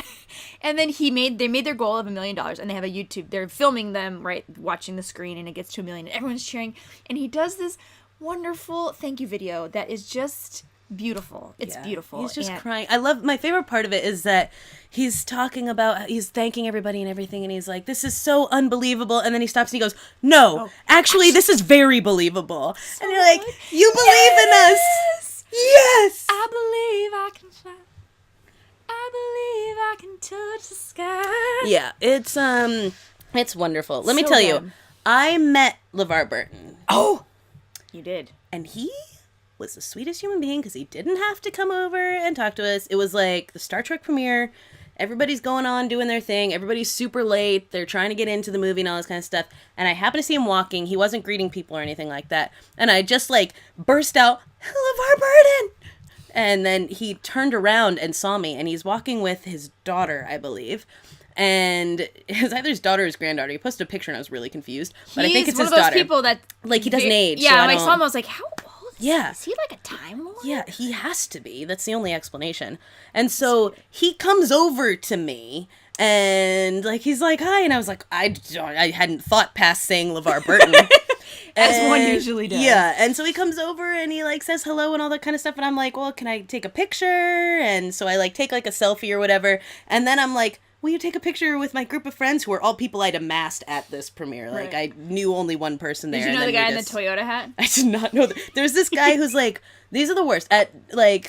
And then they made their goal of $1 million, and they have a YouTube. They're filming them, right, watching the screen, and it gets to $1 million, and everyone's cheering. And he does this wonderful thank you video that is just beautiful. It's beautiful. He's just crying. My favorite part of it is that he's talking about, he's thanking everybody and everything, and he's like, this is so unbelievable, and then he stops and he goes, no, actually, this is very believable. So and you're like, you believe in us. Yes! I believe I can fly. I believe I can touch the sky. Yeah, it's wonderful. Let me tell you, I met LeVar Burton. Oh! You did. And he was the sweetest human being because he didn't have to come over and talk to us. It was like the Star Trek premiere. Everybody's going on doing their thing. Everybody's super late. They're trying to get into the movie and all this kind of stuff. And I happened to see him walking. He wasn't greeting people or anything like that. And I just burst out, LeVar Burton! And then he turned around and saw me. And he's walking with his daughter, I believe. And it was either his daughter or his granddaughter. He posted a picture and I was really confused. But I think it's his daughter. He's one of those people that... he doesn't age. Yeah, when I saw him, I was like, how old is he? Yeah. Is he like a Time Lord? Yeah, he has to be. That's the only explanation. And so he comes over to me and he's like, hi. And I was like, I hadn't thought past saying LeVar Burton. As one usually does. Yeah, and so he comes over and he says hello and all that kind of stuff. And I'm like, well, can I take a picture? And so I take a selfie or whatever. And then I'm like, will you take a picture with my group of friends who are all people I'd amassed at this premiere? Right. I knew only one person there. Did you know the guy in the Toyota hat? I did not know that. There's this guy who's these are the worst. At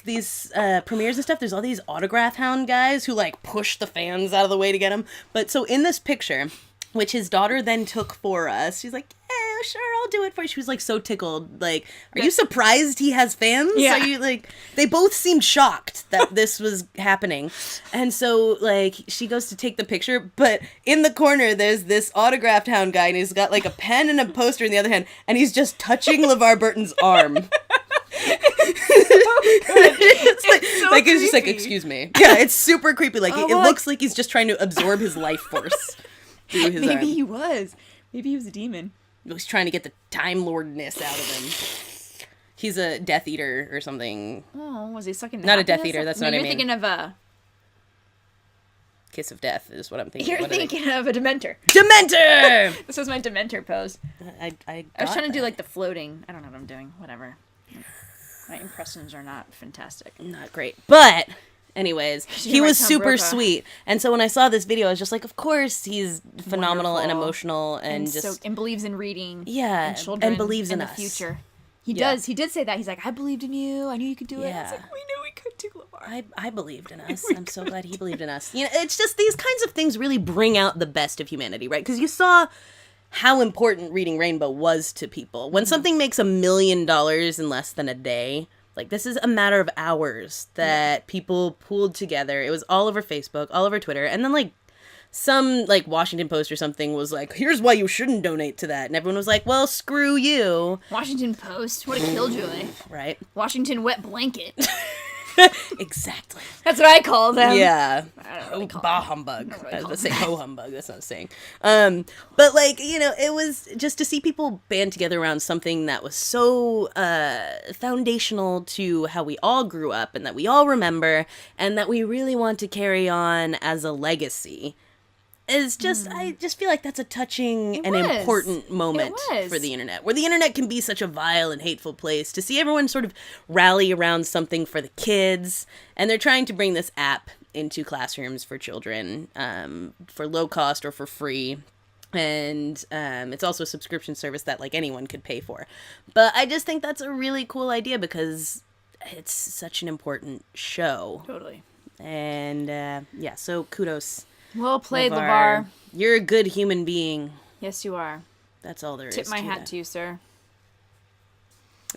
these premieres and stuff, there's all these autograph hound guys who push the fans out of the way to get them. But so in this picture, which his daughter then took for us, she's like, yeah, sure, I'll do it for you. She was so tickled. Are you surprised he has fans? Yeah. Are you they both seemed shocked that this was happening. And so she goes to take the picture, but in the corner there's this autographed hound guy and he's got a pen and a poster in the other hand and he's just touching LeVar Burton's arm. It's just excuse me. Yeah, it's super creepy. It looks like he's just trying to absorb his life force through his arm. Maybe he was. Maybe he was a demon. He's trying to get the Time Lordness out of him. He's a Death Eater or something. Oh, was he sucking? Not a Death Eater. That's not what I mean. You're thinking of a Kiss of Death is what I'm thinking. You're thinking of a Dementor. Dementor. This was my Dementor pose. I was trying to do the floating. I don't know what I'm doing. Whatever. My impressions are not fantastic. Not great, but. Anyways, he was super sweet. And so when I saw this video, I was just like, of course, he's phenomenal and emotional and just... and believes in reading. Yeah, and children. And believes in the us. future. He does. He did say that. He's like, I believed in you. I knew you could do it. Yeah. I was like, we knew we could do LeVar. I believed in us. I'm so glad he believed in us. It's just these kinds of things really bring out the best of humanity, right? Because you saw how important Reading Rainbow was to people. When something makes $1 million in less than a day... this is a matter of hours that people pooled together. It was all over Facebook, all over Twitter. And then, some, Washington Post or something was like, here's why you shouldn't donate to that. And everyone was like, well, screw you. Washington Post? What a killjoy. Right. Washington Wet Blanket. Exactly. That's what I call them. Yeah. I don't really call Bah them. humbug. really I was call going to say ho humbug. That's not a saying. But like, you know, it was just to see people band together around something that was so foundational to how we all grew up and that we all remember and that we really want to carry on as a legacy. Is just, I just feel like that's a touching and important moment for the internet, where the internet can be such a vile and hateful place. To see everyone sort of rally around something for the kids, and they're trying to bring this app into classrooms for children, for low cost or for free. And it's also a subscription service that like anyone could pay for. But I just think that's a really cool idea because it's such an important show. Totally. And yeah, so kudos. Well played, LeVar. You're a good human being. Yes, you are. That's all there is. Tip my to hat that. to you, sir.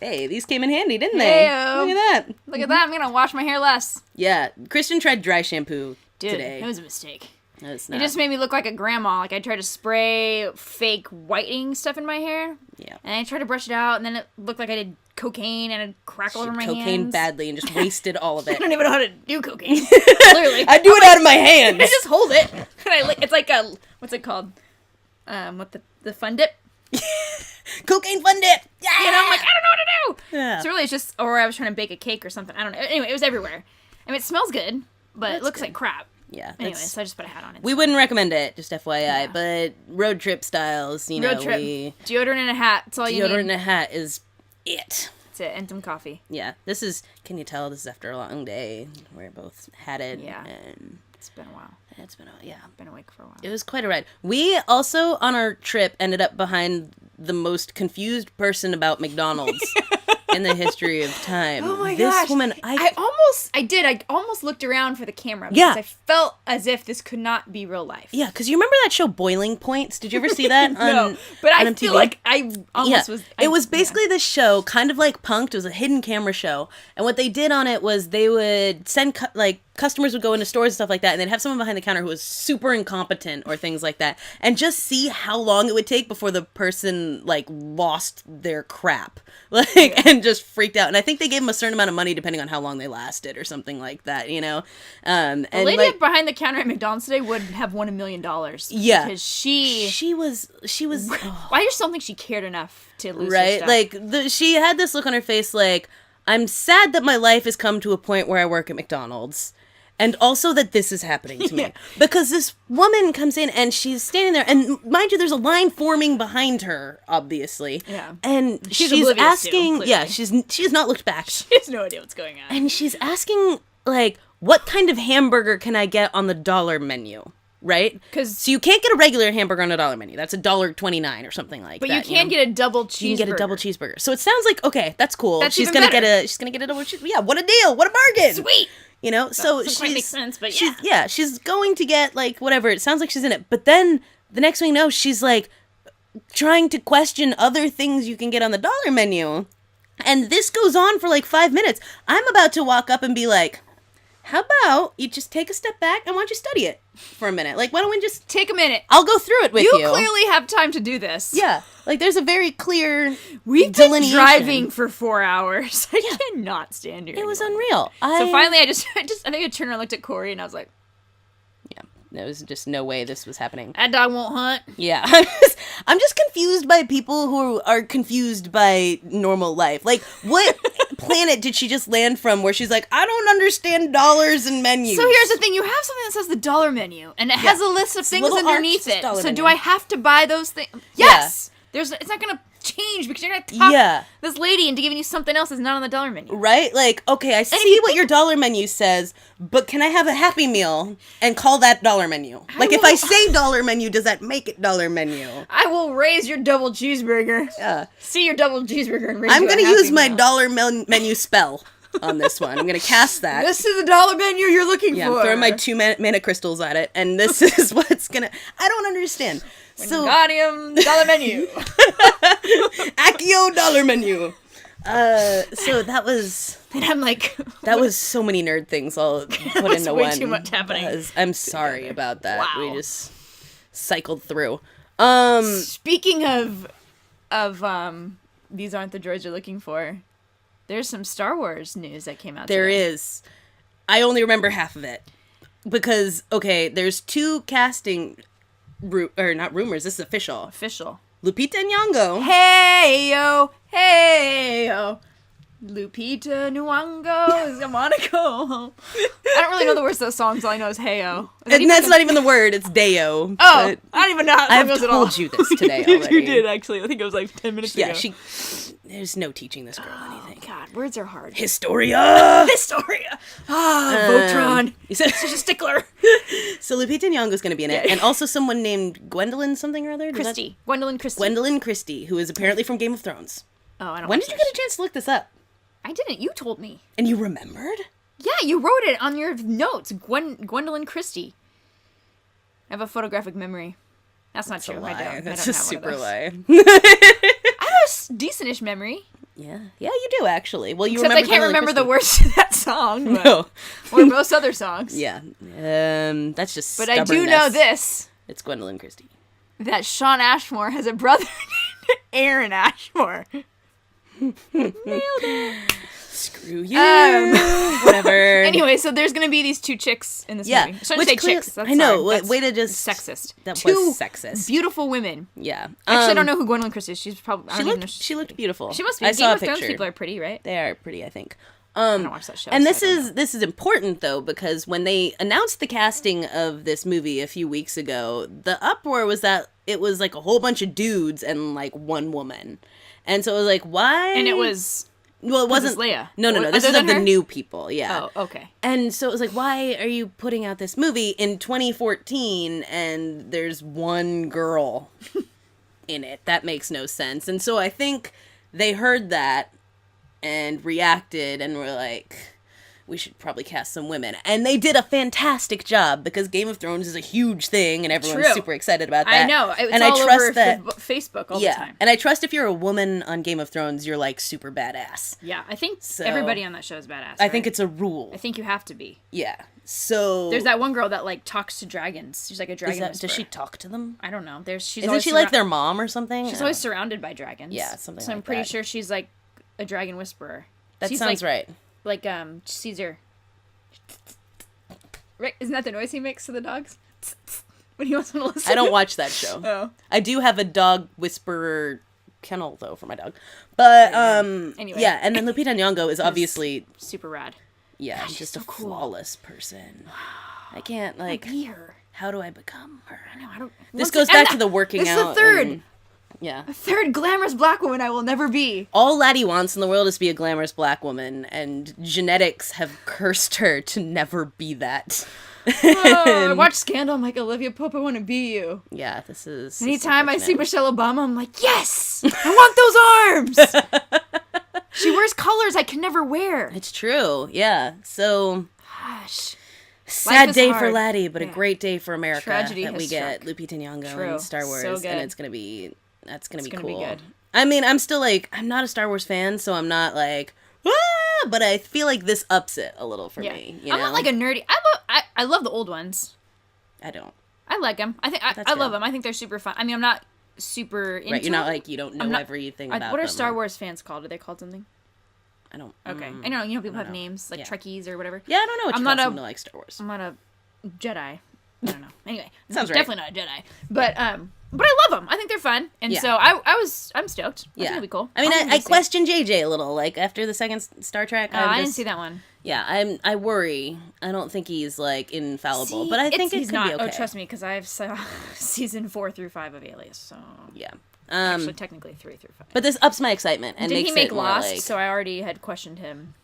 Hey, these came in handy, didn't they? Hey-o. Look at that. Look at that. I'm going to wash my hair less. Yeah, Kristin tried dry shampoo Dude, today. it was a mistake. No, it's It not. just made me look like a grandma. Like I tried to spray fake whitening stuff in my hair. Yeah. And I tried to brush it out, and then it looked like I did cocaine and it crackled over my hands. cocaine badly and just wasted all of I it. don't even know how to do cocaine. Clearly. I do it out of my hands. I just hold it. And it's like a, what's it called? What the fun dip? Cocaine fun dip. Yeah. You know, I'm like, I don't know what to do. Yeah. So really it's just, or I was trying to bake a cake or something. I don't know. Anyway, it was everywhere. I mean, it smells good, but it looks like crap. Yeah. Anyway, so I just put a hat on it. We wouldn't recommend it, just FYI, but road trip styles, you know, Road trip. Deodorant and a hat. That's all you deodorant need. and a hat is it. That's it. And some coffee. Yeah, this is, can you tell this is after a long day? We're both hatted. Yeah. And It's been a while. it's been, yeah. Been awake for a while. It was quite a ride. We also, on our trip, ended up behind the most confused person about McDonald's in the history of time. Oh my this gosh. woman, I almost looked around for the camera because Yeah. I felt as if this could not be real life. yeah, because you remember that show Boiling Points? Did you ever see that? No, but I on feel MTV? like I almost was. It was basically this show, kind of like Punk'd. It was a hidden camera show, and what they did on it was they would send customers would go into stores and stuff like that, and they'd have someone behind the counter who was super incompetent or things like that, and just see how long it would take before the person like lost their crap, and just freaked out. And I think they gave them a certain amount of money depending on how long they lasted or something like that, you know. And The lady behind the counter at McDonald's today would have won $1 million. Yeah, because she was. I just don't think she cared enough to lose her Right, stuff. like she had this look on her face, like, I'm sad that my life has come to a point where I work at McDonald's. And also that this is happening to me. Yeah. Because this woman comes in and she's standing there. And mind you, there's a line forming behind her, obviously. Yeah. And She's she's oblivious asking... too, yeah, clearly. she has not looked back. She has no idea what's going on. And she's asking, like, what kind of hamburger can I get on the dollar menu? Right? 'Cause- So you can't get a regular hamburger on a dollar menu. That's $1.29 or something like But that. you can get a double cheeseburger. You can get a double cheeseburger. So it sounds like, okay, that's cool. That's she's even gonna better. she's gonna get a double cheeseburger. Yeah, what a deal. What a bargain. Sweet. You know, so doesn't quite make sense, but she's going to get like whatever. It sounds like she's in it. But then the next thing you know, she's like trying to question other things you can get on the dollar menu. And this goes on for like 5 minutes. I'm about to walk up and be like, how about you just take a step back and why don't you study it for a minute? Like, why don't we just Take a minute. I'll go through it with you. You clearly have time to do this. Yeah. Like there's a very clear We've been delineation. driving for 4 hours. I cannot stand here It was anymore. unreal. So finally, I think I turned around and looked at Corey, and I was like, Yeah, there was just no way this was happening. that dog won't hunt. Yeah. I'm just confused by people who are confused by normal life. Like, what planet did she just land from where she's like, I don't understand dollars and menus? So here's the thing. You have something that says the dollar menu, and it has a list of It's a things little underneath arch, it. dollar So menu. do I have to buy those things? Yes! It's not going to change because you're going to talk this lady into giving you something else that's not on the dollar menu. Right? Like, okay, I see what your dollar menu says, but can I have a Happy Meal and call that dollar menu? Like, if I say dollar menu, does that make it dollar menu? I will raise your double cheeseburger. Yeah. See your double cheeseburger and raise I'm you a going to Happy use my Meal. dollar menu spell on this one. I'm going to cast that. This is the dollar menu you're looking Yeah, for. I'm throwing my 2 mana crystals at it, and this is what's gonna... I don't understand. So, Wingardium dollar menu. Accio dollar menu. So that was... And I'm like... That was so many nerd things all put was into way one. too much happening I'm sorry about that. Wow. We just cycled through. Speaking of these aren't the droids you're looking for, There's some Star Wars news that came out There today. is. I only remember half of it. Because, okay, there's 2 casting... not rumors, this is official. Official. Lupita Nyong'o. Hey yo. Lupito Nyong'o is gonna go home. I don't really know the words to those songs. All I know is hey yo. And that's not even the word, it's Deo. Oh, I don't even know how I've goes at all. told you this today already. You did, actually. I think it was like 10 minutes ago. Yeah, there's no teaching this girl anything. God, words are hard. Historia! Historia! Votron. He's such a stickler. So Lupita Nyong'o's going to be in it, and also someone named Gwendolyn something or other? Christie. Gwendolyn Christie. Gwendolyn Christie, who is apparently from Game of Thrones. Oh, I don't When watch did you that get a chance to look this up? I didn't. You told me. And you remembered? Yeah, you wrote it on your notes. Gwendolyn Christie. I have a photographic memory. That's not true. Lie. I don't. That's I a don't have super one of lie. I have a decentish memory. Yeah, you do actually. Well, you Except I can't remember the words to that song. But, No. or most other songs. Yeah. That's just But I do know this. It's Gwendolyn Christie. That Sean Ashmore has a brother named Aaron Ashmore. Nailed it. Screw you. Whatever. Anyway, so there's going to be these 2 chicks in this movie. I shouldn't say chicks. That's I know. sorry. That's way to just... sexist. That 2 was sexist. beautiful women. Yeah. Actually, I don't know who Gwendolyn Christie is. She's probably... She looked beautiful. She must be. I Game saw a of Thrones picture. people are pretty, right? They are pretty, I think. I don't watch that show. And so this is important though, because when they announced the casting of this movie a few weeks ago, the uproar was that it was like a whole bunch of dudes and like one woman, and so it was like, why? And it was... Well, it wasn't Leia. No. This is of the new people, yeah. Oh, okay. And so it was like, why are you putting out this movie in 2014 and there's one girl in it? That makes no sense. And so I think they heard that and reacted and were like, we should probably cast some women. And they did a fantastic job because Game of Thrones is a huge thing and everyone's True. super excited about that. I know. It's and all I trust over that, Facebook all the time. And I trust if you're a woman on Game of Thrones, you're like super badass. Yeah, I think So- everybody on that show is badass. I think it's a rule. I think you have to be. Yeah. So There's that one girl that like talks to dragons. She's like a dragon whisperer. does she talk to them? I don't know. She's Isn't always she like their mom or something? She's always surrounded by dragons. Yeah, something So like I'm pretty that. sure she's like a dragon whisperer. That She's sounds right. Like Caesar. Right? Isn't that the noise he makes to the dogs? When he wants them to listen. I don't watch that show. Oh. I do have a dog whisperer kennel though for my dog. But Anyway. yeah, and then Lupita Nyong'o is obviously Super rad. she's just so a cool. flawless person. I can't like Be her. how do I become her? No, I don't. This Once- goes and back that- to the working This out. is the third. and- yeah. Third glamorous black woman I will never be. All Laddie wants in the world is to be a glamorous black woman, and genetics have cursed her to never be that. Oh, I watch Scandal. I'm like, Olivia Pope, I want to be you. Yeah, this is... Anytime I see Michelle Obama, I'm like, yes! I want those arms! She wears colors I can never wear. It's true, yeah. So, Gosh. sad is day for hard. Laddie, but a Yeah. great day for America Tragedy that has we get struck. Lupita Nyong'o True. in Star Wars, So good. and it's gonna be It's be gonna cool. be good. I mean, I'm still like, I'm not a Star Wars fan, so I'm not like, ah, but I feel like this ups it a little for Yeah. me. You I'm know? not like a nerdy. I love the old ones. I don't. I like them. I think I That's love good. them. I think they're super fun. I mean, I'm not super into Right, you're not them. like, you don't know I'm not- everything about What are them. Star Wars fans called? Are they called something? I don't. Okay. I know. You know, people have know. names like Yeah. Trekkies or whatever. Yeah, I don't know what I'm you not call a- someone to like Star Wars. I'm not a Jedi. I don't know. Anyway, Sounds right. definitely not a Jedi. But I love them. I think they're fun, and Yeah. so I'm stoked. I think it'll be cool. I mean, I'll I see it. question JJ a little. Like after the second Star Trek, I didn't see that one. Yeah, I worry. I don't think he's like infallible, but I think he's it could not. be okay. Oh, trust me, because I've saw season 4 through 5 of Alias. So Yeah. actually, technically 3 through 5. But this ups my excitement and Did makes he make it more Lost? like, So I already had questioned him.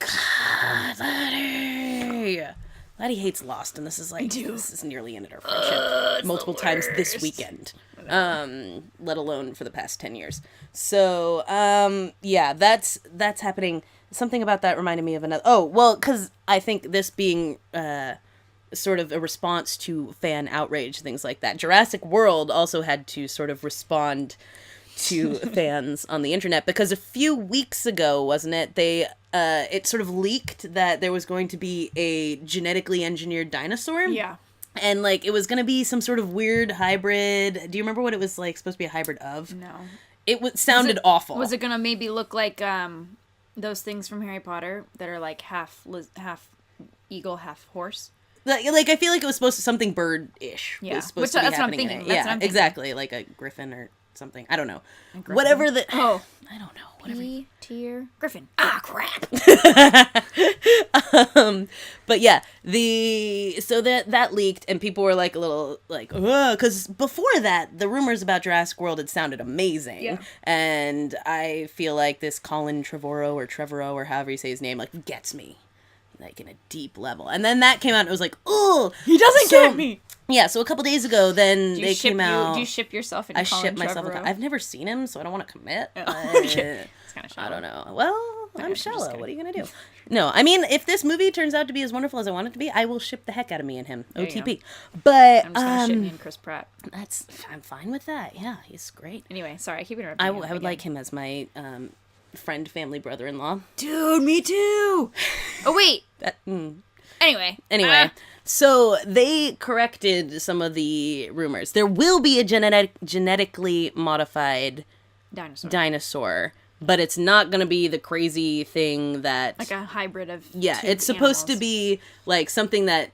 Laddie hates Lost, and this is like do. this is nearly ended our friendship multiple times this weekend. Let alone for the past 10 years. So, yeah, that's happening. Something about that reminded me of another. Oh, well, because I think this being sort of a response to fan outrage, things like that. Jurassic World also had to sort of respond to fans on the internet, because a few weeks ago, wasn't it, it sort of leaked that there was going to be a genetically engineered dinosaur. Yeah. And, like, it was going to be some sort of weird hybrid. Do you remember what it was, like, supposed to be a hybrid of? No. It sounded awful. Was it gonna maybe look like those things from Harry Potter that are like half eagle, half horse. Like I feel like it was supposed to something bird-ish. Yeah, was supposed to be that's what I'm happening in thinking. it. That's what Yeah, I'm thinking. exactly, like a griffin or something. I don't know. Griffin? Oh, I don't know. Whatever. Tier Griffin. Ah, crap. But yeah, so that leaked and people were like a little like, because before that, the rumors about Jurassic World had sounded amazing. Yeah. And I feel like this Colin Trevorrow or however you say his name, like, gets me. Like, in a deep level. And then that came out and it was like, oh! He doesn't get me! Yeah, so a couple days ago, then they came out... Do you ship yourself into Colin ship myself. Trevorrow? I've never seen him, so I don't want to commit. Okay. It's kind of shallow. I don't know. Well, Okay, I'm I'm just shallow. kidding. What are you going to do? No, I mean, if this movie turns out to be as wonderful as I want it to be, I will ship the heck out of me and him. There you OTP. But, I'm just going to ship me and Chris Pratt. I'm fine with that. Yeah, he's great. Anyway, sorry, I keep interrupting you. I would like him as my friend, family, brother-in-law. Dude, me too! Oh, wait! Anyway. So they corrected some of the rumors. There will be a genetically modified dinosaur, but it's not going to be the crazy thing that... Like a hybrid of it's supposed to be like something that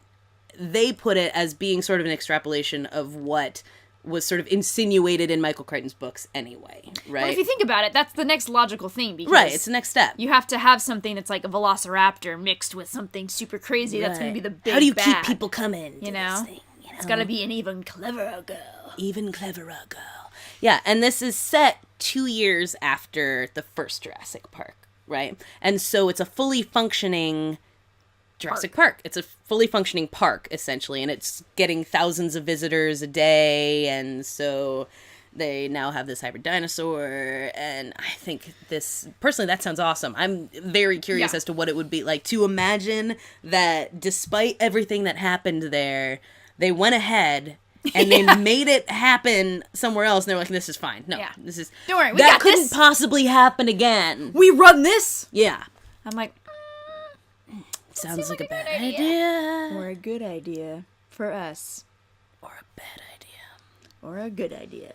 they put it as being sort of an extrapolation of what was sort of insinuated in Michael Crichton's books anyway, right? Well, if you think about it, that's the next logical thing, because... Right, it's the next step. You have to have something that's like a velociraptor mixed with something super crazy that's going to be the big How do you bad, keep people coming to you know? this thing? You know? It's got to be an even cleverer girl. Even cleverer girl. Yeah, and this is set 2 years after the first Jurassic Park, right? And so it's a fully functioning Jurassic Park. It's a fully functioning park, essentially, and it's getting thousands of visitors a day, and so they now have this hybrid dinosaur, and I think personally, that sounds awesome. I'm very curious as to what it would be like to imagine that despite everything that happened there, they went ahead and they made it happen somewhere else, and they're like, this is fine. No, this is... Don't worry, that couldn't possibly happen again. We run this? Yeah. I'm like... Sounds like a bad idea. Or a good idea for us. Or a bad idea. Or a good idea.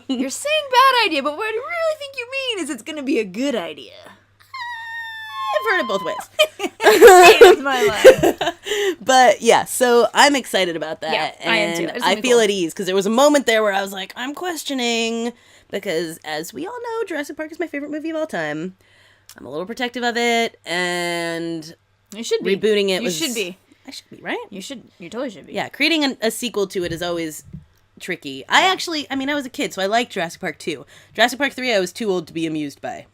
You're saying bad idea, but what I really think you mean is it's going to be a good idea. I've heard it both ways. It's my life. But yeah, so I'm excited about that. Yeah, I am too. And I feel at ease because there was a moment there where I was like, I'm questioning, because as we all know, Jurassic Park is my favorite movie of all time. I'm a little protective of it, and you should be. Rebooting it You should be. I should be, right? You totally should be. Yeah, creating a sequel to it is always tricky. I was a kid, so I liked Jurassic Park 2. Jurassic Park 3, I was too old to be amused by.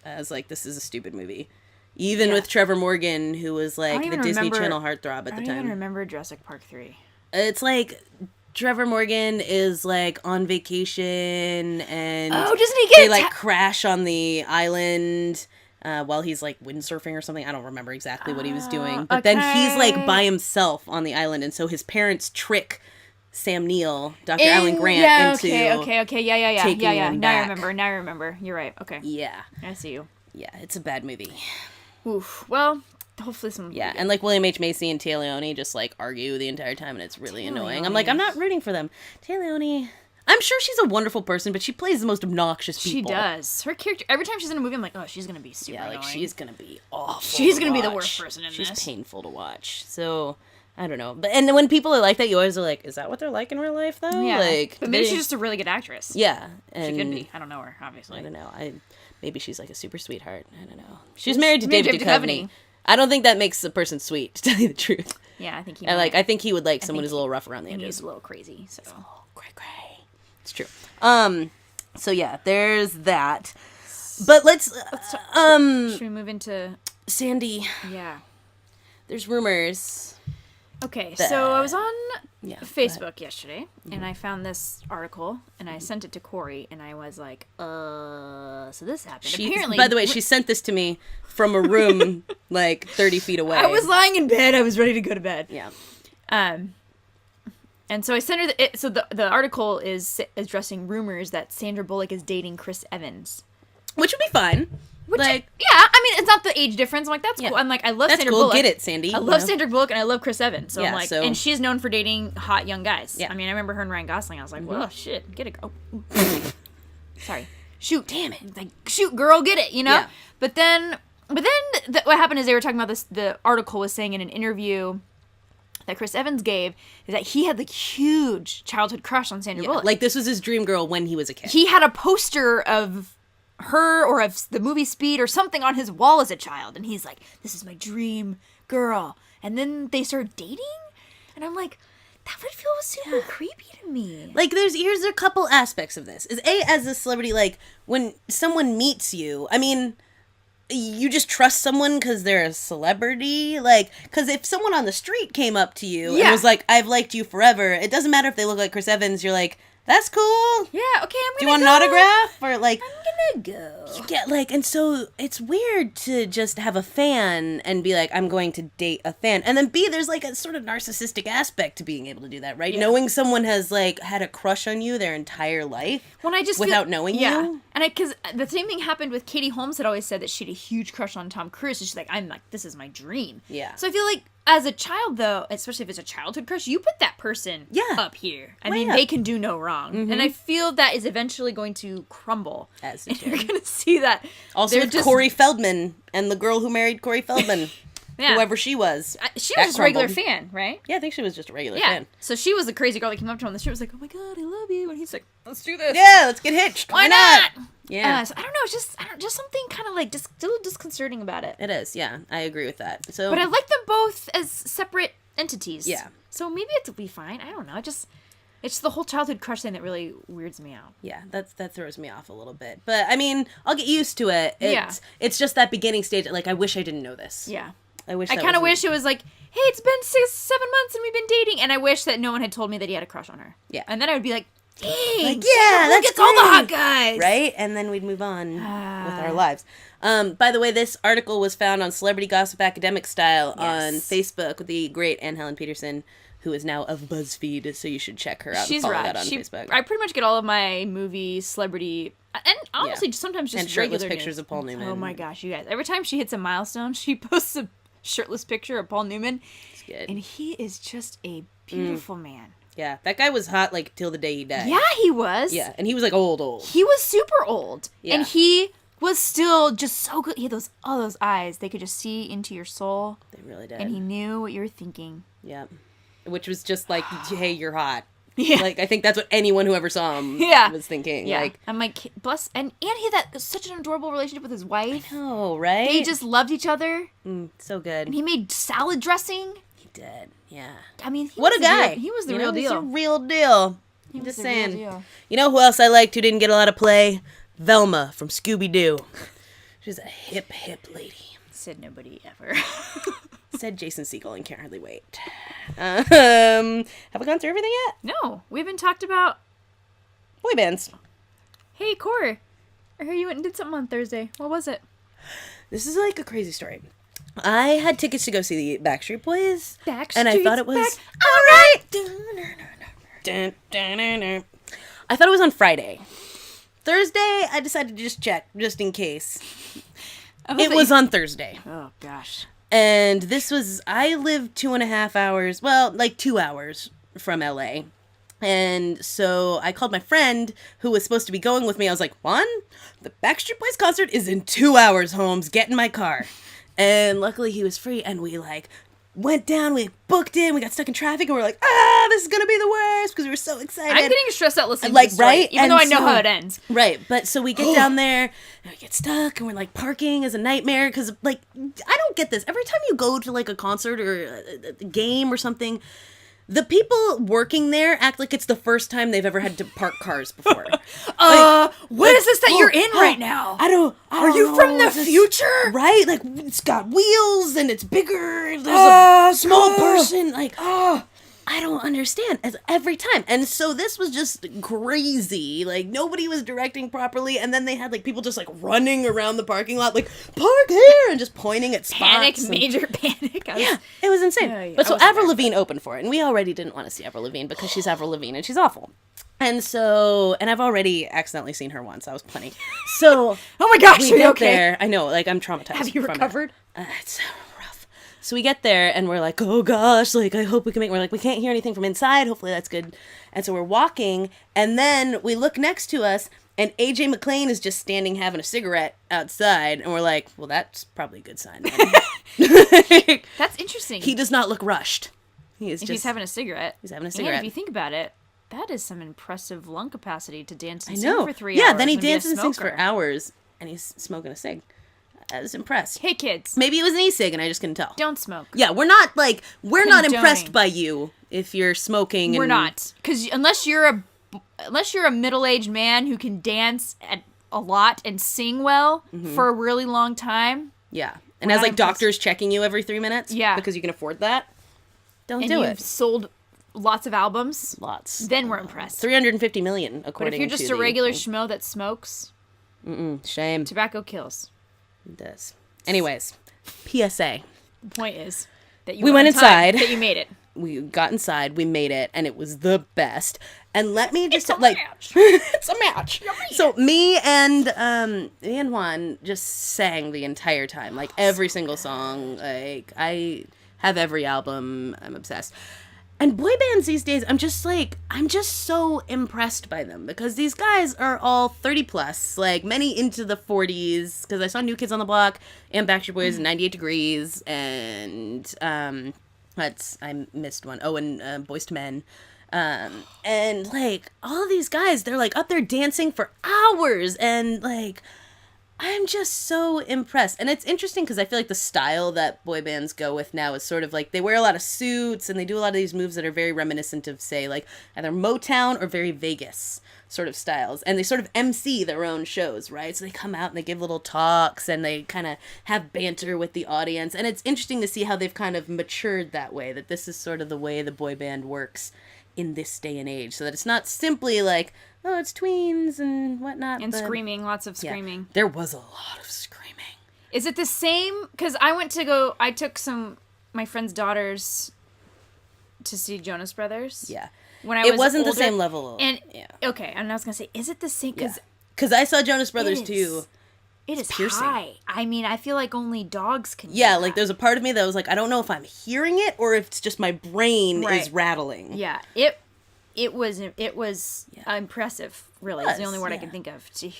I was like, this is a stupid movie. Even with Trevor Morgan, who was like the Disney Channel heartthrob at the time. I don't even remember Jurassic Park 3. It's like... Trevor Morgan is, like, on vacation, and doesn't he get they, like, crash on the island while he's, like, windsurfing or something. I don't remember exactly what he was doing. But then he's, like, by himself on the island, and so his parents trick Sam Neill, Dr. Alan Grant, into taking him back. Now I remember. You're right. Okay. Yeah. I see you. Yeah, it's a bad movie. Oof. Well... Hopefully some... Yeah, and like William H. Macy and Tia Leone just like argue the entire time, and it's really annoying. I'm like, I'm not rooting for them. Tia Leone, I'm sure she's a wonderful person, but she plays the most obnoxious people. She does. Her character, every time she's in a movie, I'm like, oh, she's going to be super annoying. She's going to be awful. She's going to be the worst person in this. She's painful to watch. So, I don't know. And then when people are like that, you always are like, is that what they're like in real life, though? Yeah. Like, but maybe she's just a really good actress. Yeah. And she could be. I don't know her, obviously. I don't know. Maybe she's like a super sweetheart. I don't know. She's married to David Duchovny. I don't think that makes a person sweet, to tell you the truth. Yeah, I think he might. I think he would like someone who's a little rough around the edges. He's a little crazy, so. Oh, cray. It's true. So yeah, there's that. But let's should we move into Sandy? Yeah. There's rumors. Okay, so I was on Facebook yesterday, and I found this article, and I sent it to Corey, and I was like, so this happened. Apparently, by the way, she sent this to me from a room like 30 feet away. I was lying in bed. I was ready to go to bed. Yeah. And so I sent her so the article is addressing rumors that Sandra Bullock is dating Chris Evans. Which would be fine. I mean, it's not the age difference. I'm like, that's cool. I'm like, I love Sandra Bullock. Get it, Sandy. I love Sandra Bullock, and I love Chris Evans. So I'm like, and she's known for dating hot young guys. Yeah. I mean, I remember her and Ryan Gosling. I was like, well, shit, get it. Oh. Sorry. shoot, damn it, like shoot, girl, get it, you know. Yeah. But then what happened is they were talking about this. The article was saying in an interview that Chris Evans gave is that he had like huge childhood crush on Sandra Bullock. Like this was his dream girl when he was a kid. He had a poster of her or of the movie Speed or something on his wall as a child, and he's like, "This is my dream girl." And then they started dating, and I'm like, that would feel super creepy to me. Like, here's a couple aspects of this. Is as a celebrity, like, when someone meets you, I mean, you just trust someone because they're a celebrity? Like, because if someone on the street came up to you and was like, I've liked you forever, it doesn't matter if they look like Chris Evans, you're like, that's cool. Yeah, okay, I'm gonna go. Do you want an autograph? Or, like... I'm gonna go. You get, like, and so it's weird to just have a fan and be like, I'm going to date a fan. And then B, there's, like, a sort of narcissistic aspect to being able to do that, right? Yeah. Knowing someone has, like, had a crush on you their entire life without knowing you. And because the same thing happened with Katie Holmes had always said that she had a huge crush on Tom Cruise. And she's like, this is my dream. Yeah. So I feel like, as a child, though, especially if it's a childhood crush, you put that person up here. I mean, they can do no wrong. Mm-hmm. And I feel that is eventually going to crumble. As and you're going to see that. Also with Corey Feldman and the girl who married Corey Feldman. Whoever she was. She was just a regular fan, right? Yeah, I think she was just a regular fan. So she was the crazy girl that came up to him on the street and was like, oh my God, I love you. And he's like, let's do this. Yeah, let's get hitched. Why not? Yeah. So I don't know, just something kind of like just a little disconcerting about it. It is, yeah. I agree with that. So, but I like them both as separate entities. Yeah. So maybe it'll be fine. I don't know. It's the whole childhood crush thing that really weirds me out. Yeah, that throws me off a little bit. But I mean, I'll get used to it. It's just that beginning stage. Like, I wish I didn't know this. Yeah. I kind of wish it was like, hey, it's been 6-7 months and we've been dating, and I wish that no one had told me that he had a crush on her. Yeah. And then I would be like, dang, like, yeah, look at all the hot guys. Right? And then we'd move on with our lives. By the way, this article was found on Celebrity Gossip Academic Style on Facebook with the great Anne Helen Peterson, who is now of BuzzFeed, so you should check her out and follow that on Facebook. I pretty much get all of my movie, celebrity, and honestly, sometimes just and shirtless regular pictures news. of Paul Newman. Oh my gosh, you guys. Every time she hits a milestone, she posts a shirtless picture of Paul Newman. It's good. And he is just a beautiful man. Yeah, that guy was hot, like, till the day he died. Yeah, he was. Yeah, and he was, like, old. He was super old. Yeah. And he was still just so good. He had all those eyes. They could just see into your soul. They really did. And he knew what you were thinking. Yeah. Which was just like, hey, you're hot. Yeah. Like, I think that's what anyone who ever saw him was thinking. Yeah. Like, I'm like, bless. And he had such an adorable relationship with his wife. I know, right? They just loved each other. So good. And he made salad dressing. He did, yeah. I mean, what a guy. He was the real deal. He was a real deal. I'm just saying. You know who else I liked who didn't get a lot of play? Velma from Scooby-Doo. She's a hip lady. Said nobody ever. Said Jason Segel and can't hardly wait. Have we gone through everything yet? No. We haven't talked about boy bands. Hey, Core. I heard you went and did something on Thursday. What was it? This is like a crazy story. I had tickets to go see the Backstreet Boys. And I thought it was... Alright! I thought it was on Friday. Thursday, I decided to just check, just in case. It was on Thursday. Oh, gosh. And I live 2.5 hours, well, like 2 hours from LA. And so I called my friend who was supposed to be going with me. I was like, Juan, the Backstreet Boys concert is in 2 hours, Holmes. Get in my car. And luckily he was free, and we went down, we booked in, we got stuck in traffic, and we're like, this is gonna be the worst, because we were so excited. I'm getting stressed out listening to this story, right? Even though I know how it ends. Right, but so we get down there, and we get stuck, and we're like, parking is a nightmare, because, like, I don't get this. Every time you go to, like, a concert or a game or something, the people working there act like it's the first time they've ever had to park cars before. What is this that you're in right now? I don't Are you from the future? Right? Like, it's got wheels and it's bigger. There's a small person. Like, I don't understand. Every time. And so this was just crazy. Like, nobody was directing properly. And then they had, like, people just, like, running around the parking lot, like, park here, and just pointing at spots. Major panic. Yeah, it was insane. Yeah, but so Avril Lavigne opened for it. And we already didn't want to see Avril Lavigne because she's Avril Lavigne and she's awful. And so, and I've already accidentally seen her once. That was plenty. So, oh my gosh, we get there. I know, like, I'm traumatized. Have you recovered? It's rough. So we get there and we're like, oh gosh, like, I hope we can we're like, we can't hear anything from inside. Hopefully that's good. And so we're walking, and then we look next to us, And AJ McClain is just standing having a cigarette outside, and we're like, well, that's probably a good sign. That's interesting. He does not look rushed. He's having a cigarette. He's having a cigarette. And if you think about it, that is some impressive lung capacity to dance and I sing know. for 3 hours. Yeah, then he dances and sings for hours, and he's smoking a cig. I was impressed. Hey, kids. Maybe it was an e-cig, and I just couldn't tell. Don't smoke. Yeah, we're not Condoning. impressed by you if you're smoking. We're not. Because unless you're a middle-aged man who can dance a lot and sing well for a really long time. Yeah. And has doctors checking you every 3 minutes. Yeah. Because you can afford that. Don't and do you've it. sold lots of albums. Lots. Then we're impressed. 350 million, according to But if you're just a regular schmo that smokes, shame. tobacco kills. It does. Anyways, PSA. The point is that We went inside. that you made it. We got inside, we made it, and it was the best. And let me just It's a match. it's a match. So me and Juan just sang the entire time, like every single song. Like I have every album. I'm obsessed. And boy bands these days, I'm just so impressed by them because these guys are all 30 plus, like many into the 40s. Because I saw New Kids on the Block and Backstreet Boys and 98 Degrees and I missed one. Oh, and Boyz II Men. And like all these guys, they're like up there dancing for hours, and like I'm just so impressed. And it's interesting because I feel like the style that boy bands go with now is sort of like they wear a lot of suits and they do a lot of these moves that are very reminiscent of, say, like either Motown or very Vegas sort of styles. And they sort of MC their own shows, right? So they come out and they give little talks and they kind of have banter with the audience. And it's interesting to see how they've kind of matured that way, that this is sort of the way the boy band works in this day and age, so that it's not simply like, oh, it's tweens and whatnot. And screaming, lots of screaming. Yeah, there was a lot of screaming. Is it the same? Because I took my friend's daughters to see Jonas Brothers. Yeah. When I it was wasn't older, the same level. And yeah. Okay, and I was gonna say, is it the same? Because I saw Jonas Brothers too. It is piercing. high. I mean, I feel like only dogs can. Yeah, do like that. there's a part of me that was like, I don't know if I'm hearing it or if it's just my brain is rattling. Yeah, it was impressive. Really, it's the only word I can think of to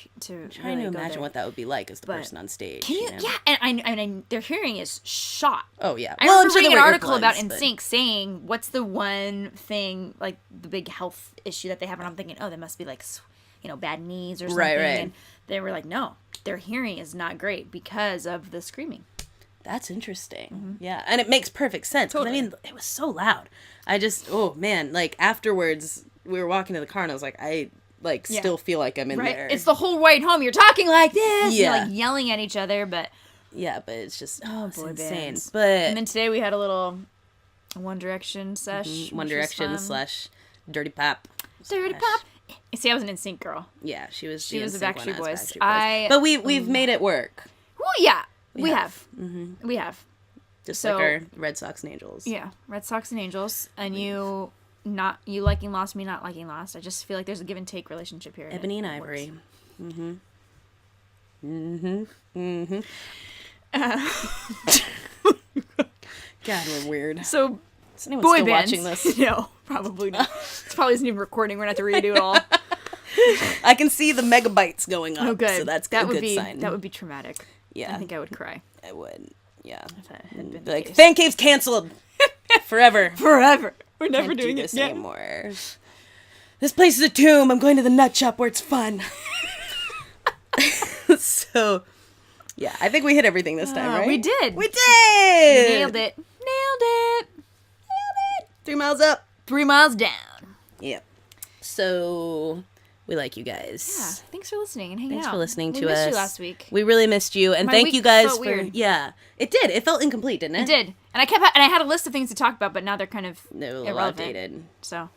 trying really to imagine what that would be like as the person on stage. Can you? know? Yeah, and their hearing is shot. Oh yeah. I remember reading an article about NSYNC saying what's the one thing, like the big health issue that they have, and I'm thinking, oh, they must be like, bad knees or something. Right. And they were like, no, their hearing is not great because of the screaming. That's interesting. Mm-hmm. Yeah, and it makes perfect sense. Totally. I mean, it was so loud. I just, oh man, like afterwards we were walking to the car and I was like, I still feel like I'm in there. It's the whole ride home. You're talking like this. Yeah. And, like yelling at each other, but it's just it's boy insane. bands. But and then today we had a little One Direction sesh. Mm-hmm. One Direction / Dirty Pop. Dirty Pop. See, I was an NSYNC girl. Yeah, she was a Backstreet Boys. But we've made it work. Well, yeah, we have. Mm-hmm. We have. Just like our Red Sox and Angels. Yeah, Red Sox and Angels, and you liking Lost, me not liking Lost. I just feel like there's a give and take relationship here. Ebony and Ivory. Mm-hmm. Mm-hmm. God, we're weird. So, is anyone boy still bands. watching this? No, probably not. It probably isn't even recording. We're gonna have to redo it all. I can see the megabytes going up. Okay, so that's a good sign. That would be traumatic. Yeah, I think I would cry. I would. Yeah, if that had been like Fancave's canceled forever. Forever. We're never Can't doing do this it anymore. This place is a tomb. I'm going to the nut shop where it's fun. So, yeah, I think we hit everything this time, right? We did. We did. Nailed it. 3 miles up, 3 miles down. Yep. So, we like you guys. Yeah. Thanks for listening and hanging out. Thanks for listening to us. We missed you last week. We really missed you, and thank you guys for. Weird. Yeah, it did. It felt incomplete, didn't it? It did. And I had a list of things to talk about, but now they're kind of irrelevant. Outdated. So.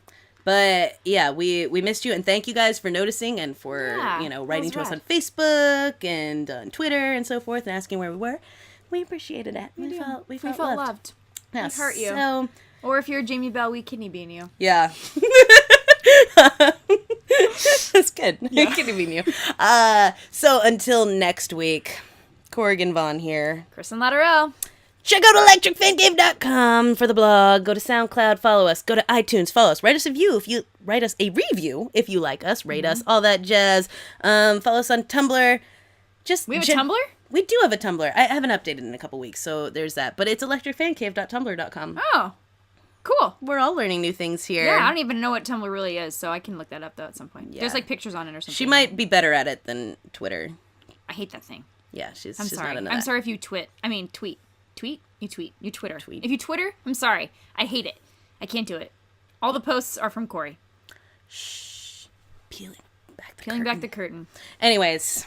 But yeah, we missed you, and thank you guys for noticing and for writing to us on Facebook and on Twitter and so forth and asking where we were. We appreciated it. We felt loved. Yeah, we hurt you. So, or if you're Jamie Bell, we kidney bean you. Yeah. That's good. Yeah. Kidney bean you. So until next week, Corrigan Vaughn here. Kristin Lateral. Check out electricfancave.com for the blog. Go to SoundCloud, follow us. Go to iTunes, follow us. Write us a review if you like us. Rate us, all that jazz. Follow us on Tumblr. We have a Tumblr? We do have a Tumblr. I haven't updated in a couple weeks, so there's that. But it's electricfancave.tumblr.com. Oh, cool. We're all learning new things here. Yeah, I don't even know what Tumblr really is, so I can look that up, though, at some point. Yeah. There's, like, pictures on it or something. She might be better at it than Twitter. I hate that thing. Yeah, she's I'm sorry. not into I'm that. sorry if you tweet. Tweet? You tweet. You Twitter. Tweet. If you Twitter, I'm sorry. I hate it. I can't do it. All the posts are from Corey. Shh. Peeling back the curtain. Anyways,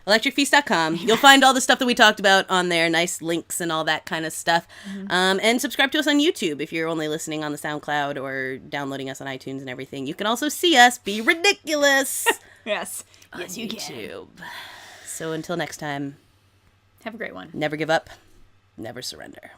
electricfeast.com. You'll find all the stuff that we talked about on there. Nice links and all that kind of stuff. And subscribe to us on YouTube if you're only listening on the SoundCloud or downloading us on iTunes and everything. You can also see us be ridiculous. Yes. Yes, you YouTube. So until next time. Have a great one. Never give up. Never surrender.